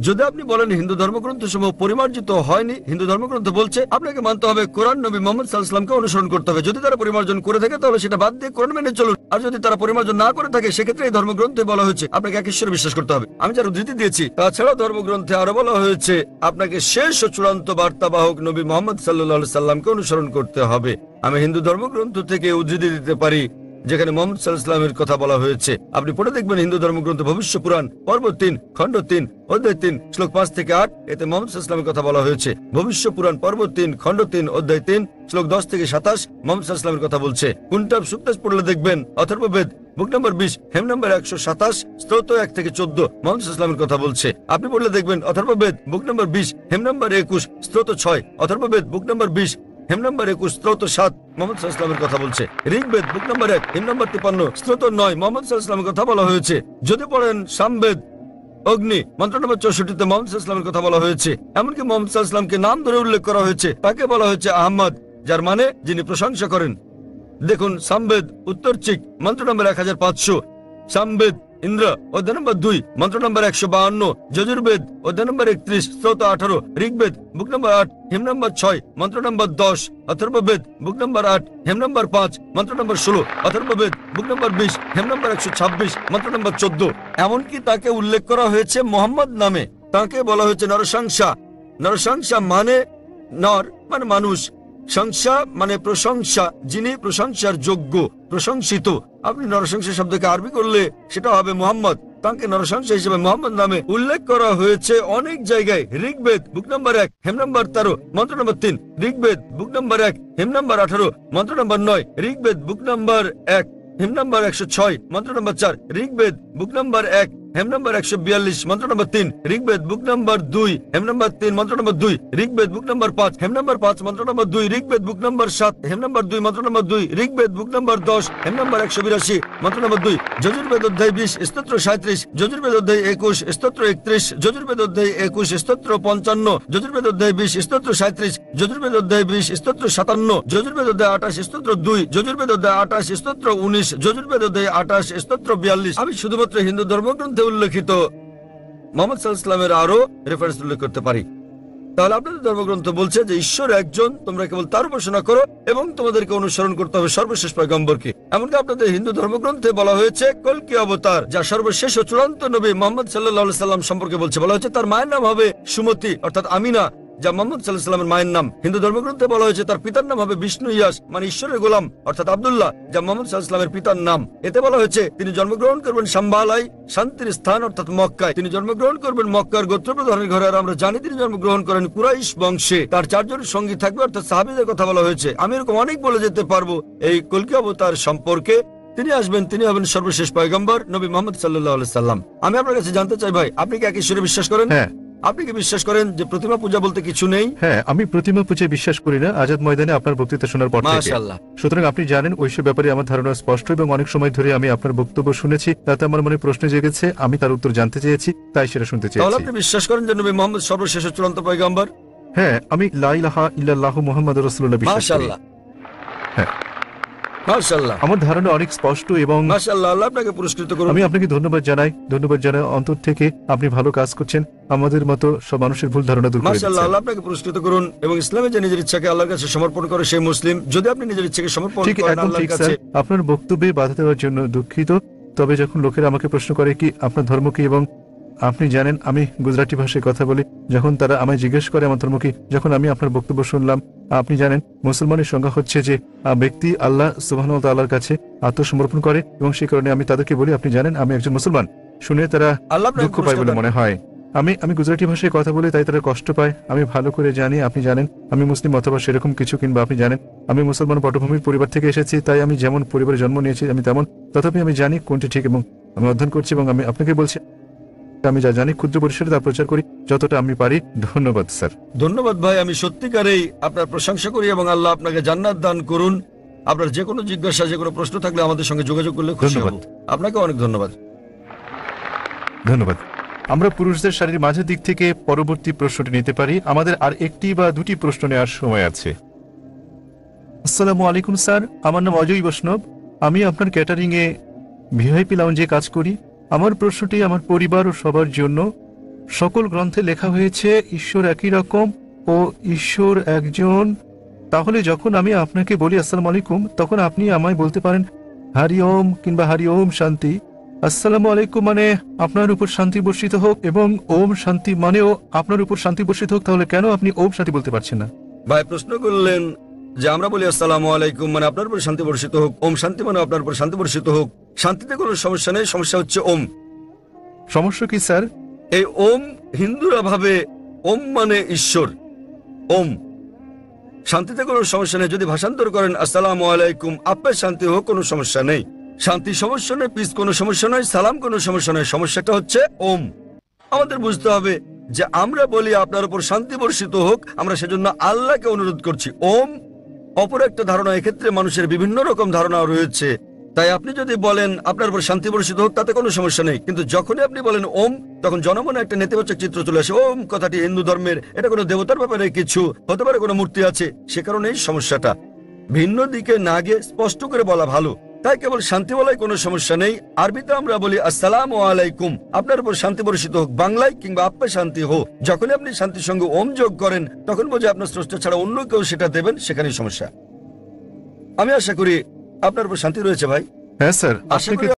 যদি আপনি বলেন হিন্দু ধর্মগ্রন্থ সমূহ পরিমার্জিত হয়নি, হিন্দু ধর্মগ্রন্থ বলছে, আপনাকে মানতে হবে কোরআন, নবী মুহাম্মদ সাল্লাল্লাহু আলাইহি ওয়াসাল্লামকে অনুসরণ করতে হবে। যদি তারা পরিমার্জন করে থাকে তাহলে সেটা বাদ দিয়ে কোরআন মেনে চলুন। আর যদি তারা পরিমার্জন না করে থাকে, সেক্ষেত্রে এই ধর্মগ্রন্থে বলা হয়েছে আপনাকে এক ঈশ্বরে বিশ্বাস করতে হবে। আমি যার উদ্ধৃতি দিয়েছি, তাছাড়াও ধর্মগ্রন্থে আরো বলা হয়েছে আপনাকে শেষ ও চূড়ান্ত বার্তাবাহক নবী মোহাম্মদ সাল্লাল্লাহু সাল্লামকে অনুসরণ করতে হবে। আমি হিন্দু ধর্মগ্রন্থ থেকে উদ্ধৃতি দিতে পারি যেখানে মোহাম্মদ সাল্লাল্লাহু আলাইহি ওয়াসাল্লামের কথা বলা হয়েছে। আপনি পড়ে দেখবেন হিন্দু ধর্মগ্রন্থ ভবিষ্য পুরাণ পর্ব 3 খণ্ড 3 অধ্যায় 3 শ্লোক 5 থেকে 8, এতে মোহাম্মদ সাল্লাল্লাহু আলাইহি ওয়াসাল্লামের কথা বলা হয়েছে। ভবিষ্য পুরাণ পর্ব 3 খণ্ড 3 অধ্যায় 3 শ্লোক 10 থেকে 27 মোহাম্মদ সাল্লাল্লাহু আলাইহি ওয়াসাল্লামের কথা বলছে। কুনটাব সুক্তাস পড়লে দেখবেন অথর্ববেদ বুক নম্বর 20 হেম নম্বর 127 স্তোত্র 1 থেকে 14 মোহাম্মদ সাল্লাল্লাহু আলাইহি ওয়াসাল্লামের কথা বলছে। আপনি পড়লে দেখবেন অথর্ববেদ বুক নম্বর 20 হেম নম্বর 21 স্তোত্র 6, অথর্ববেদ বুক নম্বর 20 হেম নম্বর 21 স্তোত্র 7 মোহাম্মদ সাল্লাল্লাহু আলাইহি ওয়াসাল্লামের কথা বলছে। ঋগ্বেদ বুক নম্বর 1 হেম নম্বর 53 স্তোত্র 9 মোহাম্মদ সাল্লাল্লাহু আলাইহি ওয়াসাল্লামের কথা বলা হয়েছে। যদি পড়েন সামবেদ অগ্নি মন্ত্র নম্বর 64 মোহাম্মদ সাল্লাল্লাহু আলাইহি ওয়াসাল্লামের কথা বলা হয়েছে। এমনকি মোহাম্মদ সাল্লাল্লাহু আলাইহি ওয়াসাল্লামকে নাম ধরে উল্লেখ করা হয়েছে। তাকে বলা হয়েছে আহমদ, যার মানে যিনি প্রশংসা করেন। দেখুন সামবেদ উত্তরচিক মন্ত্র নম্বর 1500, সামবেদ ইন্দ্র অধ্যায় নম্বর 2 মন্ত্র নম্বর 152, যজুর্বেদ অধ্যায় নম্বর 31 স্তোত্র 18, ঋগ্বেদ বুক নম্বর 8 হেম নম্বর 6 মন্ত্র নম্বর 10, অথর্ববেদ বুক নম্বর 8 হেম নম্বর 5 মন্ত্র নম্বর 16, অথর্ববেদ বুক নম্বর 20 হেম নম্বর 126 মন্ত্র নম্বর 14। এমনকি তাকে উল্লেখ করা হয়েছে মোহাম্মদ নামে। তাকে বলা হয়েছে নরসংসা। নরসংসা মানে নর মানে মানুষ, সংসা মানে প্রশংসা, যিনি প্রশংসার যোগ্য, প্রশংসিত। আপনি নরসংসা শব্দকে আরবি করলে সেটা হবে মোহাম্মদ। তাকে নরসংসা হিসেবে মোহাম্মদ নামে উল্লেখ করা হয়েছে অনেক জায়গায়। ঋগ্বেদ বুক নম্বর 1 হেম নম্বর 13 মন্ত্র নম্বর 3, ঋগ্বেদ বুক নম্বর 1 হেম নম্বর 18 মন্ত্র নম্বর 9, ঋগ্বেদ বুক নম্বর 1 হেম নম্বর 106 মন্ত্র নম্বর 4, ঋগ্বেদ বুক নম্বর 1 হেম নম্বর 142 মন্ত্র নম্বর 3, ঋগ্বেদ বুক নম্বর 2 হেম নম্বর 3 মন্ত্র নম্বর 2, ঋগ্বেদ বুক নম্বর 5 হেম নম্বর 5 মন্ত্র নম্বর 2, ঋগ্বেদ বুক নম্বর 7 হেম নম্বর 2 মন্ত্র নম্বর 2, ঋগ্বেদ বুক নম্বর 10 হেম নম্বর 182 মন্ত্র নম্বর 2, যজুর্বেদ অধ্যায় 20 স্তোত্র 37, যজুর্বেদ অধ্যায় 21 স্তোত্র 31, যজুর্বেদ অধ্যায় 21 স্তোত্র 55, যজুর্বেদ অধ্যায় 20 স্তোত্র 37, যজুর্বেদ অধ্যায় 20 স্তোত্র 57, যজুর্বেদ অধ্যায় 28 স্তোত্র 2, যজুর্বেদ অধ্যায় 28 স্তোত্র 19, যজুর্বেদ অধ্যায় 28 স্তোত্র 42। আমি শুধুমাত্র হিন্দু ধর্মগ্রন্থে উল্লেখিত মোহাম্মদ সাল্লাল্লাহু আলাইহি ওয়াসাল্লামের আরো রেফারেন্স উল্লেখ করতে পারি। তাহলে আপনাদের ধর্মগ্রন্থ বলছে যে ঈশ্বর একজন, তোমরা কেবল তার উপাসনা করো এবং তোমাদেরকে অনুসরণ করতে হবে সর্বশেষ পয়গম্বরকে। এমনকি আপনাদের হিন্দু ধর্মগ্রন্থে বলা হয়েছে কল্কি অবতার, যা সর্বশেষ ও চূড়ান্ত নবী মোহাম্মদ সাল্লাল্লাহু আলাইহি সাল্লাম সম্পর্কে বলছে। বলা হয়েছে তার মায়ের নাম হবে সুমতি অর্থাৎ আমিনা, যা মোহাম্মদ সাল্লাল্লাহু আলাইহি সাল্লামের মায়ের নাম। হিন্দু ধর্মগ্রন্থে বলা হয়েছে তার পিতার নাম হবে বিষ্ণু ইয়াস মানে ঈশ্বরের গোলাম অর্থাৎ আব্দুল্লাহ, যা মোহাম্মদ সাল্লাল্লাহু আলাইহি সাল্লামের পিতার নাম। এতে বলা হয়েছে তিনি জন্মগ্রহণ করবেন শাম্বালাই, শান্তির স্থান অর্থাৎ মক্কায়। তিনি জন্মগ্রহণ করবেন মক্কার গোত্রপ্রধানের ঘরে। আর আমরা জানি তিনি জন্মগ্রহণ করেন কুরাইশ বংশে। তার 4 জন সঙ্গী থাকবে অর্থাৎ সাহাবীদের কথা বলা হয়েছে। আমি এরকম অনেক বলে যেতে পারবো এই কল্কি অবতার সম্পর্কে। তিনি আসবেন, তিনি হবেন সর্বশেষ পয়গম্বর নবী মোহাম্মদ সাল্লাল্লাহু আলাইহি সাল্লাম। আমি আপনার কাছে জানতে চাই ভাই, আপনি কি এক ঈশ্বরে বিশ্বাস করেন? হ্যাঁ। আপনি কি বিশ্বাস করেন যে প্রতিমা পূজা বলতে কিছু নেই? হ্যাঁ, আমি প্রতিমা পূজায় বিশ্বাস করি না আজাদ ময়দানে আপনার বক্তৃতা শোনার পর থেকে। মাশাআল্লাহ। সুতরাং আপনি জানেন ওইসব ব্যাপারে আমার ধারণা স্পষ্ট এবং অনেক সময় ধরে আমি আপনার বক্তব্য শুনেছি, তাতে আমার মনে প্রশ্ন জেগেছে, আমি তার উত্তর জানতে চেয়েছি, তাই সেটা শুনতে তাহলে চেয়েছি। আপনি বিশ্বাস করেন যে নবী মোহাম্মদ সর্বশেষ ও চূড়ান্ত পয়গম্বর? হ্যাঁ, আমি লা ইলাহা ইল্লাল্লাহু মুহাম্মাদুর রাসূলুল্লাহ বিশ্বাস করি। মাশাআল্লাহ। হ্যাঁ। মাশাআল্লাহ। আমার ধারণা অনেক স্পষ্ট এবং মাশাআল্লাহ, আল্লাহ আপনাকে পুরস্কৃত করুন। আমি আপনাকে ধন্যবাদ জানাই অন্তর থেকে। আপনি ভালো কাজ করছেন, আমাদের মতো সব মানুষের ভুল ধারণা দূর করে মাশাআল্লাহ, দিচ্ছেন। আল্লাহ আপনাকে পুরস্কৃত করুন। এবং ইসলামে যে নিজের ইচ্ছাকে আল্লাহর কাছে সমর্পণ করে সেই মুসলিম। যদি আপনি নিজের ইচ্ছাকে সমর্পণ ঠিক, করেন একদম আল্লাহর ঠিক কাছে। স্যার। আপনার বক্তব্যে বাধা দেওয়ার জন্য দুঃখিত। তবে যখন লোকেরা আমাকে প্রশ্ন করে কি আপনার ধর্ম কি, এবং আপনি জানেন আমি গুজরাটি ভাষায় কথা বলি, যখন তারা আমায় জিজ্ঞেস করে আমার ধর্ম কি, যখন আমি আপনার বক্তব্য শুনলাম, আপনি জানেন মুসলমানের সংজ্ঞা হচ্ছে যে ব্যক্তি আল্লাহ সুবহানাহু ওয়া তাআলার কাছে আত্মসমর্পণ করে, এবং সেই কারণে আমি তাদেরকে বলি আপনি জানেন আমি একজন মুসলমান। শুনে তারা আল্লাহ আপনাকে দুঃখ পায় বলে পুরস্কার মনে হয়। আমি গুজরাটি ভাষায় কথা বলি, তাই তারা কষ্ট পায়। আমি ভালো করে জানি, আপনি জানেন আমি মুসলিম অথবা সেরকম কিছু, কিংবা আপনি জানেন আমি মুসলমান পটভূমির পরিবার থেকে এসেছি, তাই আমি যেমন পরিবারে জন্ম নিয়েছি আমি তেমন। তথাপি আমি জানি কোনটি ঠিক, এবং আমি অধ্যয়ন করছি, এবং আমি আপনাকে বলছি আমি যা জানি ক্ষুদ্র পরিসরে তা প্রচার করি যতটা আমি পারি। ধন্যবাদ স্যার। ধন্যবাদ ভাই, আমি সত্যিকারেই আপনার প্রশংসা করি এবং আল্লাহ আপনাকে জান্নাত দান করুন। আপনার যে কোনো জিজ্ঞাসা, যে কোনো প্রশ্ন থাকলে আমাদের সঙ্গে যোগাযোগ করলে খুশি হব। আপনাকে অনেক ধন্যবাদ। ধন্যবাদ। আমরা পুরুষদের শারীর মাঝের দিক থেকে পরবর্তী প্রশ্নটি নিতে পারি। আমাদের আর একটি বা দুটি প্রশ্ন নেওয়ার সময় আছে। আসসালামু আলাইকুম স্যার, আমার নাম অজয় বৈষ্ণব। আমি আপনার ক্যাটারিং এ ভিআইপি লাউঞ্জে কাজ করি। আমার প্রশ্নটি আমার পরিবার ও সবার জন্য। সকল গ্রন্থে লেখা হয়েছে ঈশ্বর একই রকম ও ঈশ্বর একজন। তাহলে যখন আমি আপনাকে বলি আসসালামু আলাইকুম, তখন আপনি আমায় বলতে পারেন হারি ওম কিংবা হারি ওম শান্তি, আসসালামু আলাইকুম মানে আপনার উপর শান্তি বর্ষিত হোক, এবং ওম শান্তি মানেও আপনার উপর শান্তি বর্ষিত হোক, তাহলে কেন আপনি ওম শান্তি বলতে পারছেন না? ভাই প্রশ্ন করলেন যে আমরা বলি আসসালামু আলাইকুম মানে আপনার উপর শান্তি বর্ষিত হোক, ওম শান্তি মানে আপনার উপর শান্তি বর্ষিত হোক। শান্তিতে কোনো সমস্যা নেই, সমস্যা হচ্ছে ওম। সমস্যা কি স্যার? এই ওম হিন্দুরা ভাবে ওম মানে ঈশ্বর, ওম। শান্তিতে কোনো সমস্যা নেই, যদি ভাষান্তর করেন আসসালামু আলাইকুম আপনার শান্তি হোক, কোনো সমস্যা নেই। শান্তি সমস্যা নেই, পিস কোনো সমস্যা নয়, সালাম কোনো সমস্যা নয়, সমস্যাটা হচ্ছে ওম। আমাদের বুঝতে হবে যে আমরা বলি আপনার উপর শান্তি বর্ষিত হোক, আমরা সেজন্য আল্লাহকে অনুরোধ করছি। ওম অপর একটা ধারণা, এক্ষেত্রে মানুষের বিভিন্ন রকম ধারণা রয়েছে। তাই আপনি যদি বলেন আপনার উপর শান্তি বর্ষিত হোক, তাতে কোনো সমস্যা নেই, কিন্তু যখনই আপনি বলেন ওম, তখন জনমনে একটা নেতিবাচক চিত্র চলে আসে। ওম কথাটি হিন্দু ধর্মের, এটা কোনো দেবতার ব্যাপারে কিছু হতে পারে, কোনো মূর্তি আছে, সে কারণেই সমস্যাটা। ভিন্ন দিকে না গিয়ে স্পষ্ট করে বলা ভালো। তাই কেবল শান্তি বলায় কোনো সমস্যা নেই। আরবিতে আমরা বলি আসসালামু আলাইকুম আপনার উপর শান্তি বর্ষিত হোক, বাংলায় কিংবা আপনার শান্তি হোক। যখনই আপনি শান্তির সঙ্গে ওম যোগ করেন, তখন বোঝে আপনার স্রষ্টা ছাড়া অন্য কেউ সেটা দেবেন, সেখানেই সমস্যা। আমি আশা করি আপনার উপর শান্তি রয়েছে ভাই। হ্যাঁ স্যার, আশা আপনাকে করি